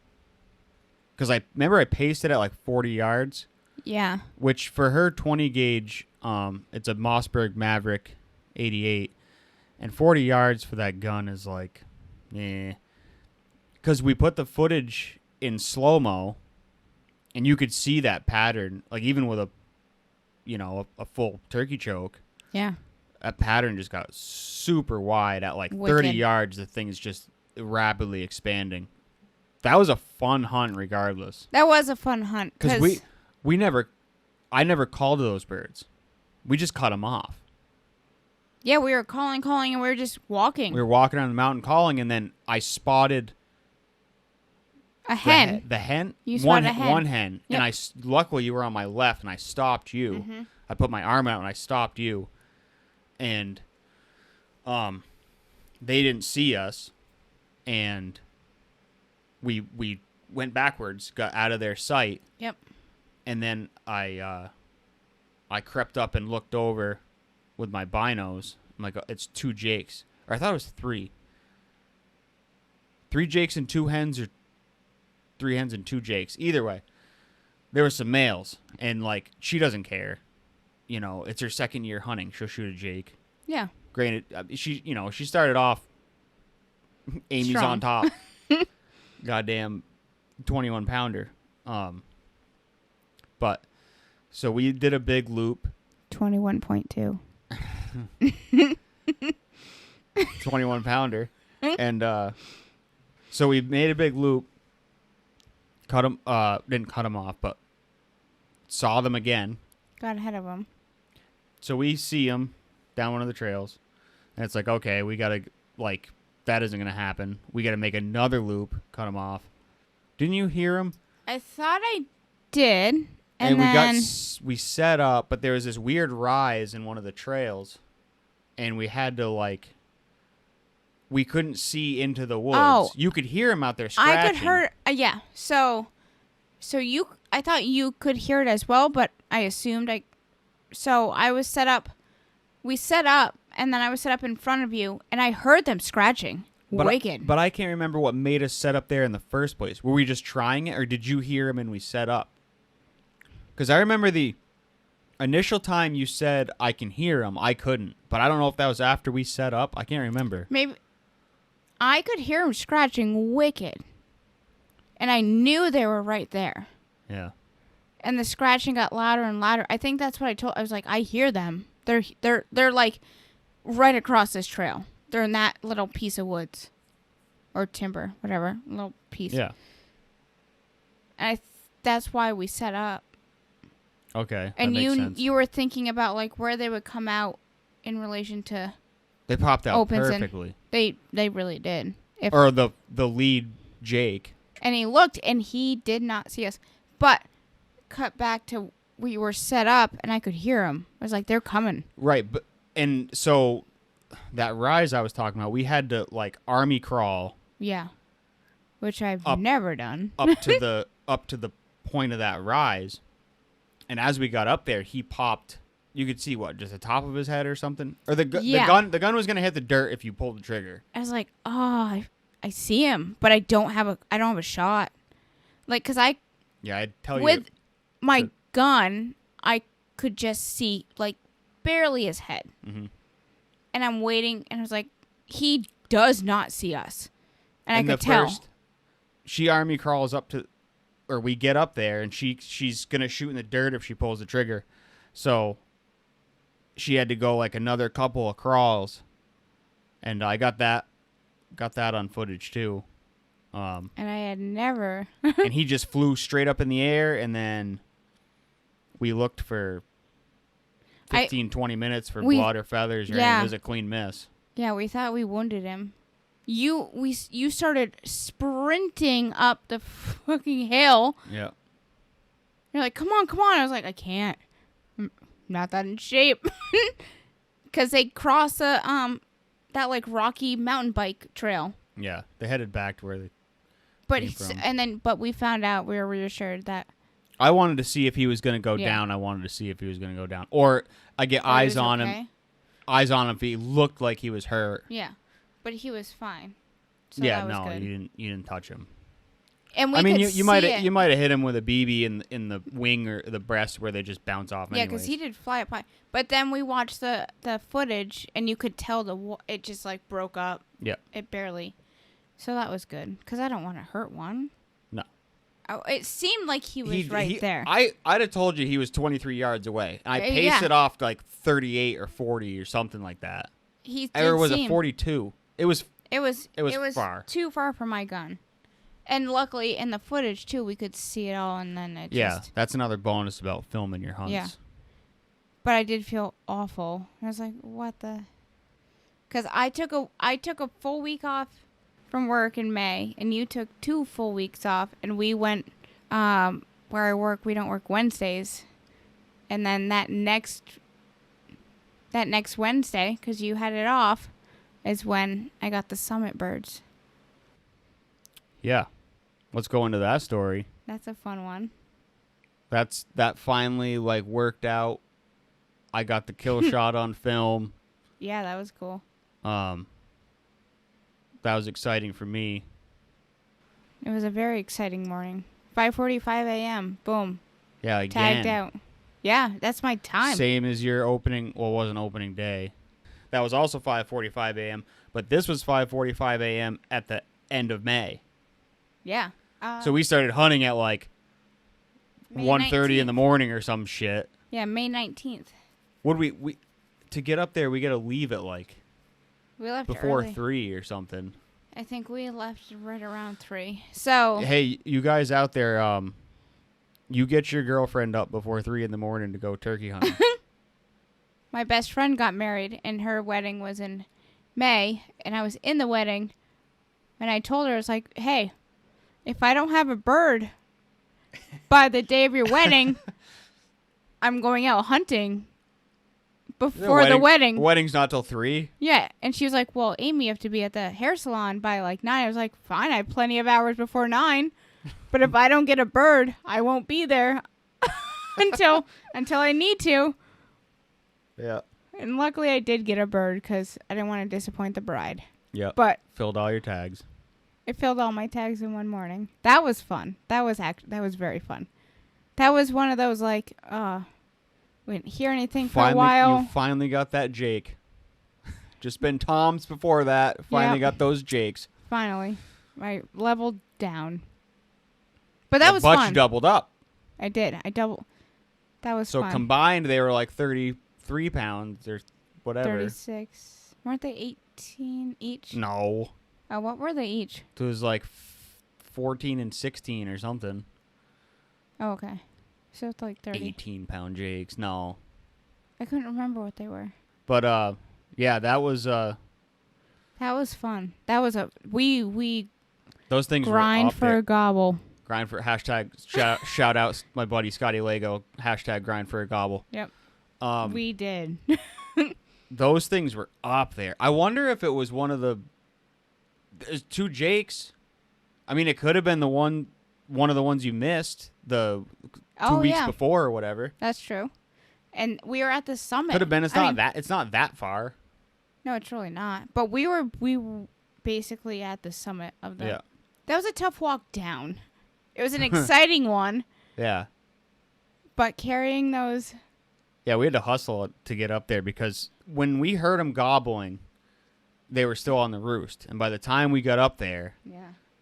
Because I remember I paced it at like 40 yards. Yeah. Which for her 20 gauge, it's a Mossberg Maverick 88. And 40 yards for that gun is like, Because we put the footage in slow-mo, and you could see that pattern, like even with a full turkey choke. Yeah. That pattern just got super wide at like 30 yards. The thing is just rapidly expanding. That was a fun hunt regardless. That was a fun hunt. Because I never called to those birds. We just cut them off. Yeah, we were calling, and we were just walking. We were walking around the mountain calling, and then I spotted a hen. The hen? You spotted a hen. One hen. Yep. And luckily you were on my left, and I stopped you. Mm-hmm. I put my arm out, and I stopped you. And they didn't see us, and we went backwards, got out of their sight. Yep. And then I crept up and looked over with my binos. I'm like, it's 2 jakes. Or I thought it was 3. 3 jakes and 2 hens, or 3 hens and 2 jakes. Either way, there were some males, and like she doesn't care. It's her second year hunting. She'll shoot a jake. Yeah. Granted, she started off. Amy's strong. On top. Goddamn, 21-pounder. But so we did a big loop. 21.2. 21 pounder. And so we made a big loop. Didn't cut them off, but saw them again. Got ahead of them. So we see them down one of the trails. And it's like, okay, we got to, like, that isn't going to happen. We got to make another loop, cut them off. Didn't you hear them? I thought I did. And then then we set up, but there was this weird rise in one of the trails. And we had to, like, we couldn't see into the woods. Oh. You could hear him out there scratching. I could hear, yeah. So I thought you could hear it as well, but I assumed so I was set up. We set up, and then I was set up in front of you, and I heard them scratching. Wicked. But I can't remember what made us set up there in the first place. Were we just trying it, or did you hear him and we set up? Because I remember the initial time you said, I can hear him, I couldn't. But I don't know if that was after we set up. I can't remember. Maybe. I could hear them scratching wicked. And I knew they were right there. Yeah. And the scratching got louder and louder. I think that's what I was like, I hear them. They're like right across this trail. They're in that little piece of woods. Or timber, whatever. Little piece. Yeah. And that's why we set up. Okay. And that makes sense. you were thinking about like where they would come out in relation to They popped out opens perfectly. They really did. Or the lead, Jake. And he looked, and he did not see us. But cut back to we were set up, and I could hear him. I was like, they're coming. Right. And so that rise I was talking about, we had to, like, army crawl. Yeah. Which I've never done. up to the point of that rise. And as we got up there, he popped. You could see what, just the top of his head or something? Or the gun was going to hit the dirt if you pulled the trigger. I was like, oh, I see him, but I don't have a shot. Like, cuz I'd tell you. With my gun, I could just see like barely his head. Mm-hmm. And I'm waiting, and I was like, he does not see us. And I could tell. She army crawls up to, or we get up there, and she's going to shoot in the dirt if she pulls the trigger. So she had to go like another couple of crawls, and I got that on footage too. And I had never. And he just flew straight up in the air, and then we looked for 20 minutes for blood or feathers, or anything. It was a clean miss. Yeah, we thought we wounded him. You started sprinting up the fucking hill. Yeah. You're like, come on. I was like, I can't. I'm not that in shape. Because they crossed that like rocky mountain bike trail. Yeah, they headed back to where they came from. But we found out, we were reassured that. I wanted to see if he was going to go down. I wanted to see if he was going to go down, or I get eyes on him. Eyes on him if he looked like he was hurt. Yeah, but he was fine. So yeah, that was no, good. you didn't touch him. And we you might have hit him with a BB in the wing or the breast where they just bounce off. Yeah, because he did fly up high. But then we watched the footage, and you could tell it just like broke up. Yeah, it barely. So that was good, because I don't want to hurt one. No. It seemed like he was right there. I'd have told you he was 23 yards away. And I paced it off like 38 or 40 or something like that. Or was it 42? It was far. Too far for my gun. And luckily, in the footage, too, we could see it all, and then it just... Yeah, that's another bonus about filming your hunts. Yeah. But I did feel awful. I was like, what the... Because I took a full week off from work in May, and you took 2 full weeks off, and we went... where I work, we don't work Wednesdays. And then that next Wednesday, because you had it off, is when I got the summit birds. Yeah. Let's go into that story. That's a fun one. That finally like worked out. I got the kill shot on film. Yeah, that was cool. That was exciting for me. It was a very exciting morning. 5:45 a.m. Boom. Yeah, again. Tagged out. Yeah, that's my time. Same as your opening. Well, it wasn't opening day. That was also 5:45 a.m. But this was 5:45 a.m. at the end of May. Yeah. So we started hunting at like May 1:30 in 19th. the morning or some shit. Yeah, May 19th. Would we to get up there? We got to leave at like We left before early. 3 or something. I think we left right around 3. So Hey, you guys out there, you get your girlfriend up before 3 in the morning to go turkey hunting. my best friend got married, and her wedding was in May, and I was in the wedding, and I told her, I was like, hey, if I don't have a bird by the day of your wedding, I'm going out hunting before the wedding. Wedding's not till 3. Yeah, and she was like, well, Amy, you have to be at the hair salon by like 9. I was like, fine, I have plenty of hours before 9, but if I don't get a bird, I won't be there until I need to. Yeah. And luckily I did get a bird because I didn't want to disappoint the bride. Yep. But Filled all your tags. I filled all my tags in one morning. That was fun. That was very fun. That was one of those like, we didn't hear anything for a while. You finally got that Jake. Just been Toms before that. Finally got those Jakes. Finally. I leveled down. But that was but fun. You doubled up. I did. That was so fun. Combined, they were like 33 pounds or whatever. 36. Weren't they 18 each? No. Oh, what were they each? It was like 14 and 16 or something. Oh, okay. So it's like 30. 18-pound Jakes. No. I couldn't remember what they were. But, yeah, that was... That was fun. That was we those things grind were up for there. a gobble. Grind for hashtag shout out my buddy Scotty Lego hashtag grind for a gobble. Yep. We did. Those things were up there. I wonder if it was one of the... There's 2 Jakes. I mean, it could have been one of the ones you missed the 2 weeks before or whatever. That's true. And we were at the summit. Could have been. It's not that far. No, it's really not. But we were basically at the summit of the... Yeah. That was a tough walk down. It was an exciting one. Yeah. But carrying those... Yeah, we had to hustle to get up there because when we heard them gobbling, they were still on the roost. And by the time we got up there,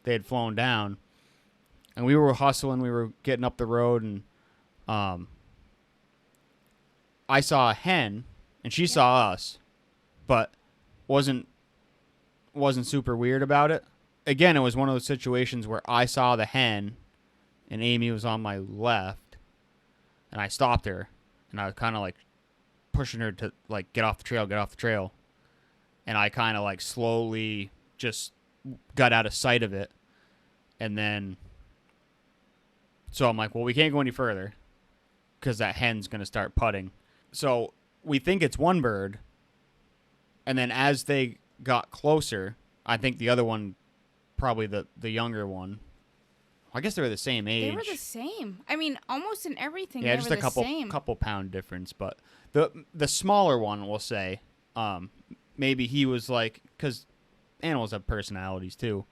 they had flown down. And we were hustling. We were getting up the road, and I saw a hen, and she saw us, but wasn't super weird about it. Again, it was one of those situations where I saw the hen, and Amy was on my left, and I stopped her, and I was kind of like pushing her to like get off the trail, and I kind of like slowly just got out of sight of it, and then so I'm like, well, we can't go any further because that hen's gonna start putting. So we think it's one bird, and then as they got closer, I think the other one, probably the younger one. I guess they were the same age. They were the same. I mean, almost in everything. Yeah, they just were a same. couple pound difference. But the smaller one, we'll say, maybe he was like, because animals have personalities too,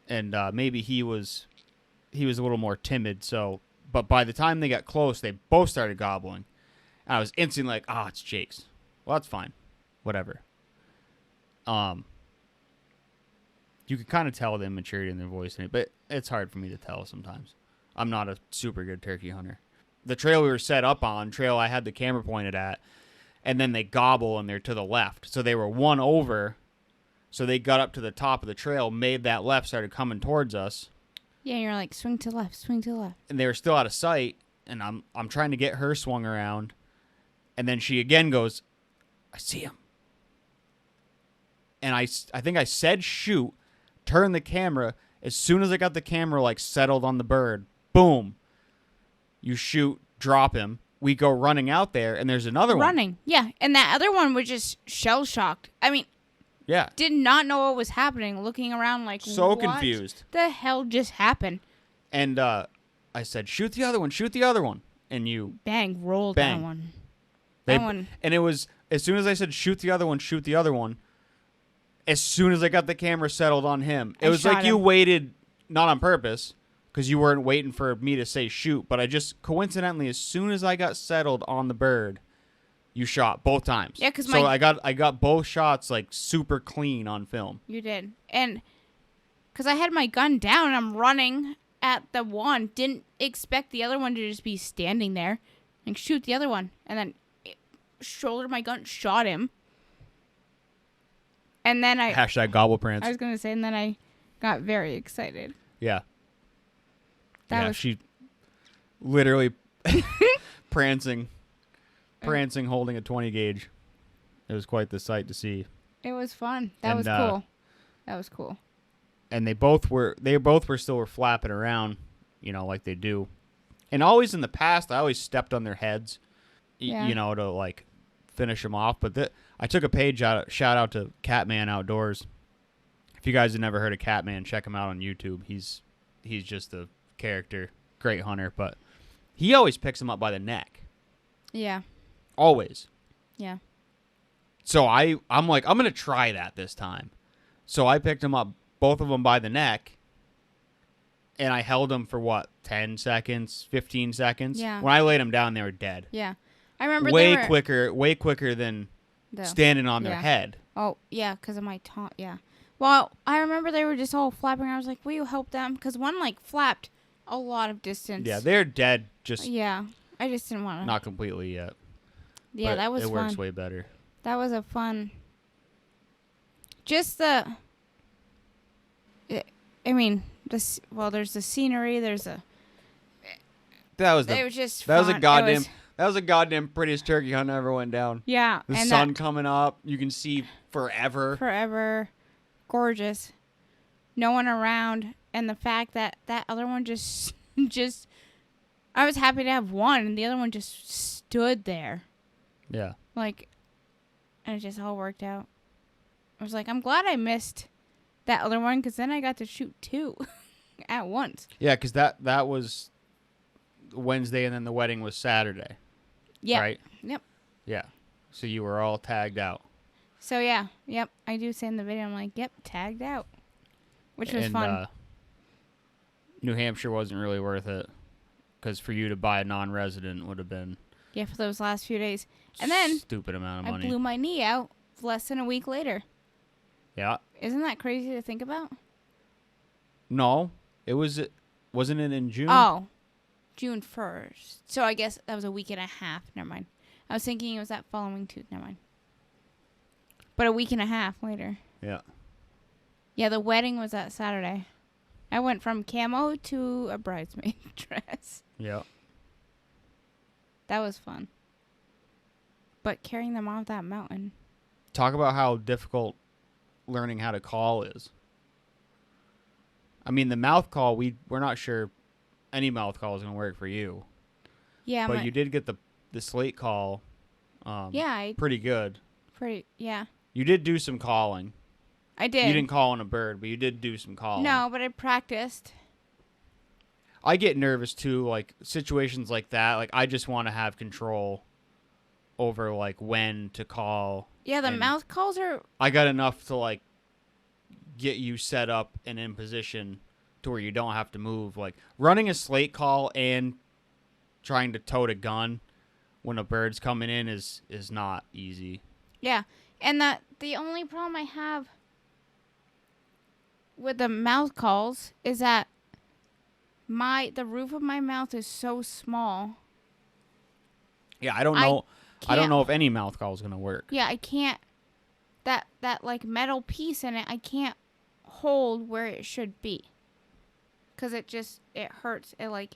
and maybe he was a little more timid. So, but by the time they got close, they both started gobbling. And I was instantly like, it's Jake's. Well, that's fine. Whatever. You can kind of tell the immaturity in their voice, but it's hard for me to tell sometimes. I'm not a super good turkey hunter. The trail we were set up on, trail I had the camera pointed at, and then they gobble and they're to the left. So they were one over, so they got up to the top of the trail, made that left, started coming towards us. Yeah, you're like, swing to the left, swing to the left. And they were still out of sight, and I'm trying to get her swung around. And then she again goes, I see him. And I think I said shoot, turn the camera. As soon as I got the camera like settled on the bird, boom. You shoot, drop him. We go running out there, and there's another one. Yeah. And that other one was just shell-shocked. I mean, yeah, did not know what was happening, looking around like, so what confused. The hell just happened? And I said, shoot the other one. And you... Bang, rolled bang. that one. And it was, as soon as I said, shoot the other one, as soon as I got the camera settled on him, it was like you waited, not on purpose, because you weren't waiting for me to say shoot, but I just, coincidentally, as soon as I got settled on the bird, you shot both times. Yeah, because so I got both shots, like, super clean on film. You did. And because I had my gun down, and I'm running, at the one, didn't expect the other one to just be standing there, and shoot the other one, and then shouldered my gun, shot him. And then Hashtag gobble prance. I was going to say, and then I got very excited. Yeah. That was she literally prancing, holding a 20 gauge. It was quite the sight to see. It was fun. That was cool. That was cool. And they both were still flapping around, like they do. And always in the past, I always stepped on their heads, to like finish them off. But I took a page out. Shout out to Catman Outdoors. If you guys have never heard of Catman, check him out on YouTube. He's just a character, great hunter. But he always picks them up by the neck. Yeah. Always. Yeah. So I'm like, I'm gonna try that this time. So I picked them up, both of them by the neck. And I held them for 10 seconds, 15 seconds? Yeah. When I laid them down, they were dead. Yeah. I remember way quicker than standing on their Yeah. head. Oh, yeah, because of my taunt. Yeah. Well, I remember they were just all flapping. I was like, will you help them? Because one, flapped a lot of distance. Yeah, they're dead, just Yeah. I just didn't want to. not completely yet. Yeah, but that was it fun. works way better. That was a fun. Just the. I mean, there's the scenery. There's a. That was It was just. that was fun. a goddamn that was a goddamn prettiest turkey hunt I ever went down. Yeah, The and sun coming up, you can see forever. Forever, gorgeous. No one around, and the fact that other one just. I was happy to have one, and the other one just stood there. Yeah. And it just all worked out. I was like, I'm glad I missed that other one, because then I got to shoot two at once. Yeah, because that was Wednesday, and then the wedding was Saturday. Yeah. Right? Yep. Yeah. So you were all tagged out. So, yeah. Yep. I do say in the video, I'm like, yep, tagged out. Which was fun. New Hampshire wasn't really worth it, because for you to buy a non-resident would have been... Yeah, for those last few days. And then... Stupid amount of money. I blew my knee out less than a week later. Yeah. Isn't that crazy to think about? No. Wasn't it in June? Oh. June 1st. So I guess that was a week and a half. Never mind. I was thinking it was that following Tuesday. Never mind. But a week and a half later. Yeah. Yeah, the wedding was that Saturday. I went from camo to a bridesmaid dress. Yeah. That was fun. But carrying them off that mountain. Talk about how difficult learning how to call is. I mean, the mouth call, we're not sure any mouth call is going to work for you. Yeah, but you did get the slate call pretty good. Yeah. You did do some calling. I did. You didn't call on a bird, but you did do some calling. No, but I practiced. I get nervous too, situations like that. I just want to have control over when to call. Yeah, the mouth calls are... I got enough to get you set up and in position to where you don't have to move. Running a slate call and trying to tote a gun when a bird's coming in is not easy. Yeah, and the only problem I have with the mouth calls is that the roof of my mouth is so small. Yeah, I don't know. I don't know if any mouth call is gonna work. Yeah, I can't. That metal piece in it, I can't hold where it should be. 'Cause it hurts. It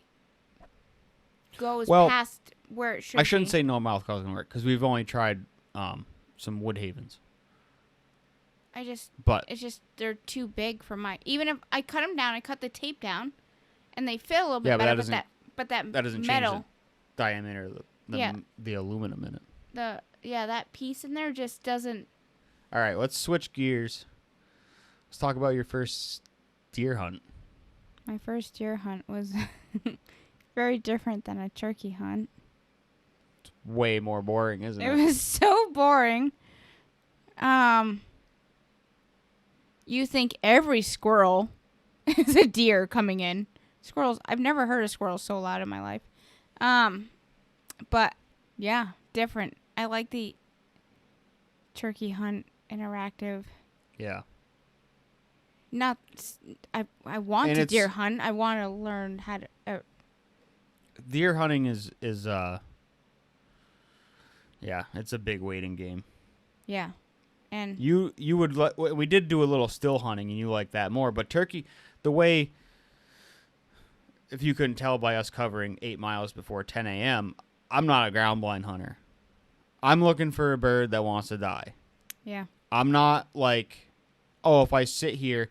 goes past where it should be. I shouldn't say no mouth call is gonna work, because we've only tried some Woodhavens. It's just they're too big for my. Even if I cut them down, I cut the tape down, and they feel a little bit better. But that doesn't metal change the diameter of the aluminum in it. That piece in there just doesn't. All right, let's switch gears. Let's talk about your first deer hunt. My first deer hunt was very different than a turkey hunt. It's way more boring, isn't it? It was so boring. You think every squirrel is a deer coming in. Squirrels, I've never heard a squirrel so loud in my life. But yeah, different. I like the turkey hunt interactive. Yeah. not. I want And to it's- deer hunt. I want to learn how to. Deer hunting is yeah, it's a big waiting game. Yeah, and You would we did do a little still hunting, and you like that more. But turkey, the way, if you couldn't tell by us covering 8 miles before 10 a.m., I'm not a ground blind hunter. I'm looking for a bird that wants to die. yeah, I'm not like, oh, if I sit here,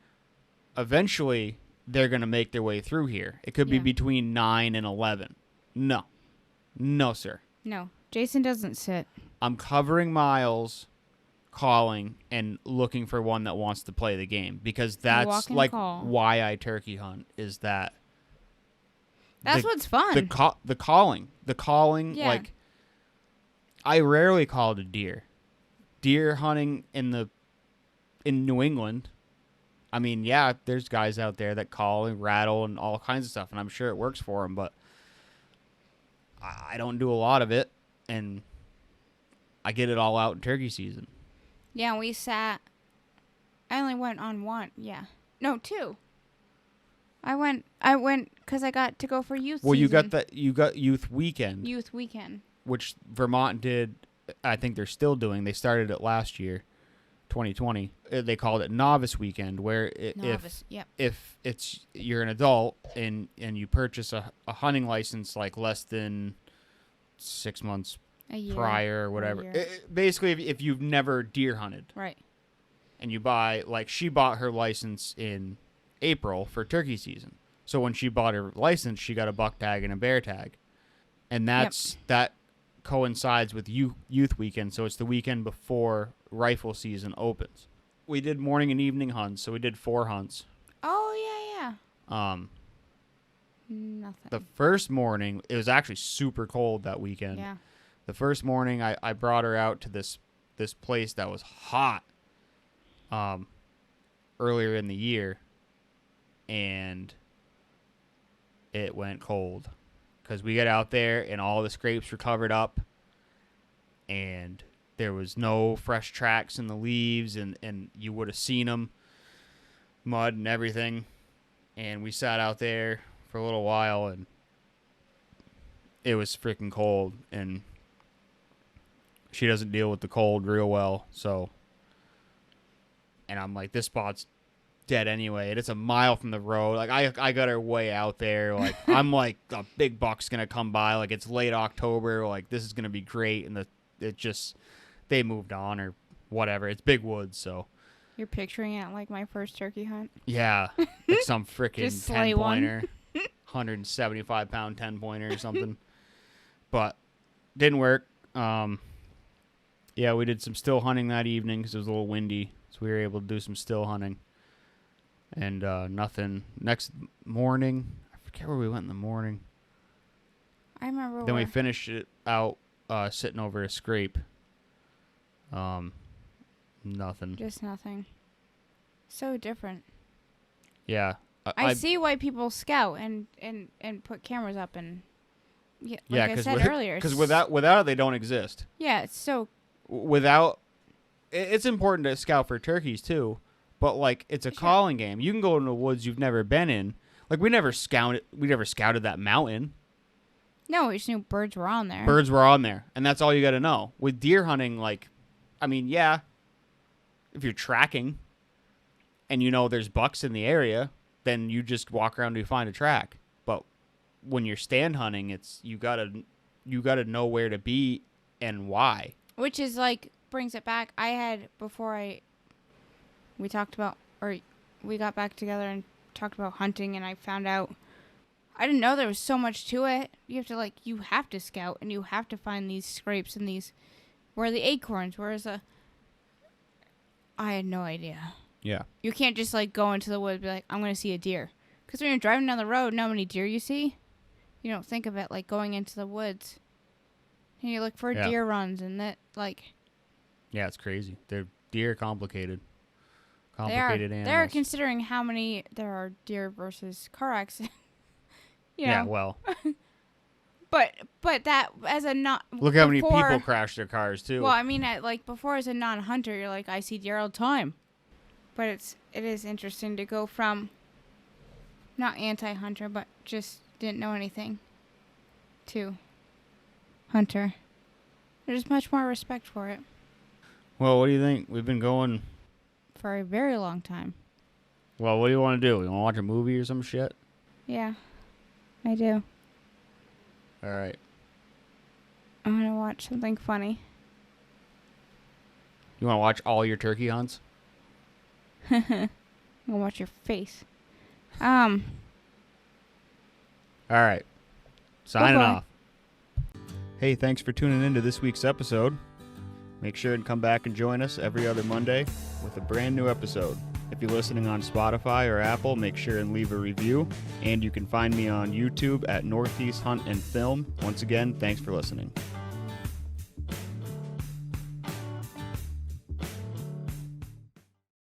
eventually they're gonna make their way through here. It could be Yeah. between 9 and 11. No, sir. no. Jason doesn't sit. I'm covering miles, calling, and looking for one that wants to play the game, because that's walk and like call. why I turkey hunt, is that That's the, what's fun. the calling. Yeah. Like, I rarely called a deer hunting in New England. I mean, yeah, there's guys out there that call and rattle and all kinds of stuff, and I'm sure it works for them, but I don't do a lot of it, and I get it all out in turkey season. Yeah, we sat. I only went on one. Yeah, no, two. I went because I got to go for youth. Well, season. you got youth weekend, Youth weekend. which Vermont did. I think they're still doing. They started it last year, 2020. They called it novice weekend, where Novice. Yep. if you're an adult and you purchase a hunting license like less than 6 months A year. prior or a whatever. year. Basically, if you've never deer hunted, Right. and you buy, like, she bought her license in April for turkey season. So when she bought her license, she got a buck tag and a bear tag, and that coincides with youth weekend. So it's the weekend before rifle season opens. We did morning and evening hunts, so we did 4 hunts. Oh yeah. Nothing. The first morning, it was actually super cold that weekend. Yeah. The first morning, I brought her out to this place that was hot earlier in the year, and it went cold because we got out there and all the scrapes were covered up, and there was no fresh tracks in the leaves, and you would have seen them, mud and everything. And we sat out there for a little while, and it was freaking cold, and she doesn't deal with the cold real well, so. And I'm like, this spot's dead anyway, and it's a mile from the road. Like, I got her way out there. Like, I'm like, a big buck's gonna come by. Like, it's late October. Like, this is gonna be great. And they moved on or whatever. It's big woods, so. You're picturing it like my first turkey hunt. Yeah, like some freaking Just slay one. 10-pointer, 175-pound 10-pointer or something. But didn't work. Yeah, we did some still hunting that evening because it was a little windy, so we were able to do some still hunting. And nothing. Next morning, I forget where we went in the morning. I remember. Then we where- finished it out sitting over a scrape. Nothing. Just nothing. So different. Yeah. I see why people scout and put cameras up and like I said earlier. Because without it, they don't exist. Yeah, it's so It's important to scout for turkeys too, but like it's a Sure. calling game. You can go into woods you've never been in. Like we never scouted that mountain. no, we just knew birds were on there. Birds were on there, and that's all you got to know. With deer hunting, like, I mean, yeah, if you're tracking and you know there's bucks in the area, then you just walk around and you find a track. But when you're stand hunting, it's you gotta know where to be and why. Which is like brings it back. I had we talked about, or we got back together and talked about hunting, and I found out I didn't know there was so much to it. You have to scout and you have to find these scrapes and these where are the acorns, I had no idea. Yeah. You can't just like go into the woods and be like, I'm gonna see a deer, because when you're driving down the road, know how many deer you see. You don't think of it like going into the woods. And you look for deer runs and that like. Yeah, it's crazy. Deer are complicated. Complicated animals. They're considering how many there are deer versus car accidents. Yeah, well. But that as a not Look how many people crash their cars too. Well, I mean, before as a non-hunter, you're like, I see deer all the time. But it is interesting to go from not anti-hunter, but just didn't know anything, to hunter. There's much more respect for it Well, what do you think? We've been going. for a very long time. Well, what do you want to do? You want to watch a movie or some shit? Yeah, I do. All right. I'm going to watch something funny. You want to watch all your turkey hunts? I'm going to watch your face. All right. Signing Bye-bye. off. Hey, thanks for tuning in to this week's episode. Make sure and come back and join us every other Monday with a brand new episode. If you're listening on Spotify or Apple, make sure and leave a review. And you can find me on YouTube at Northeast Hunt and Film. Once again, thanks for listening.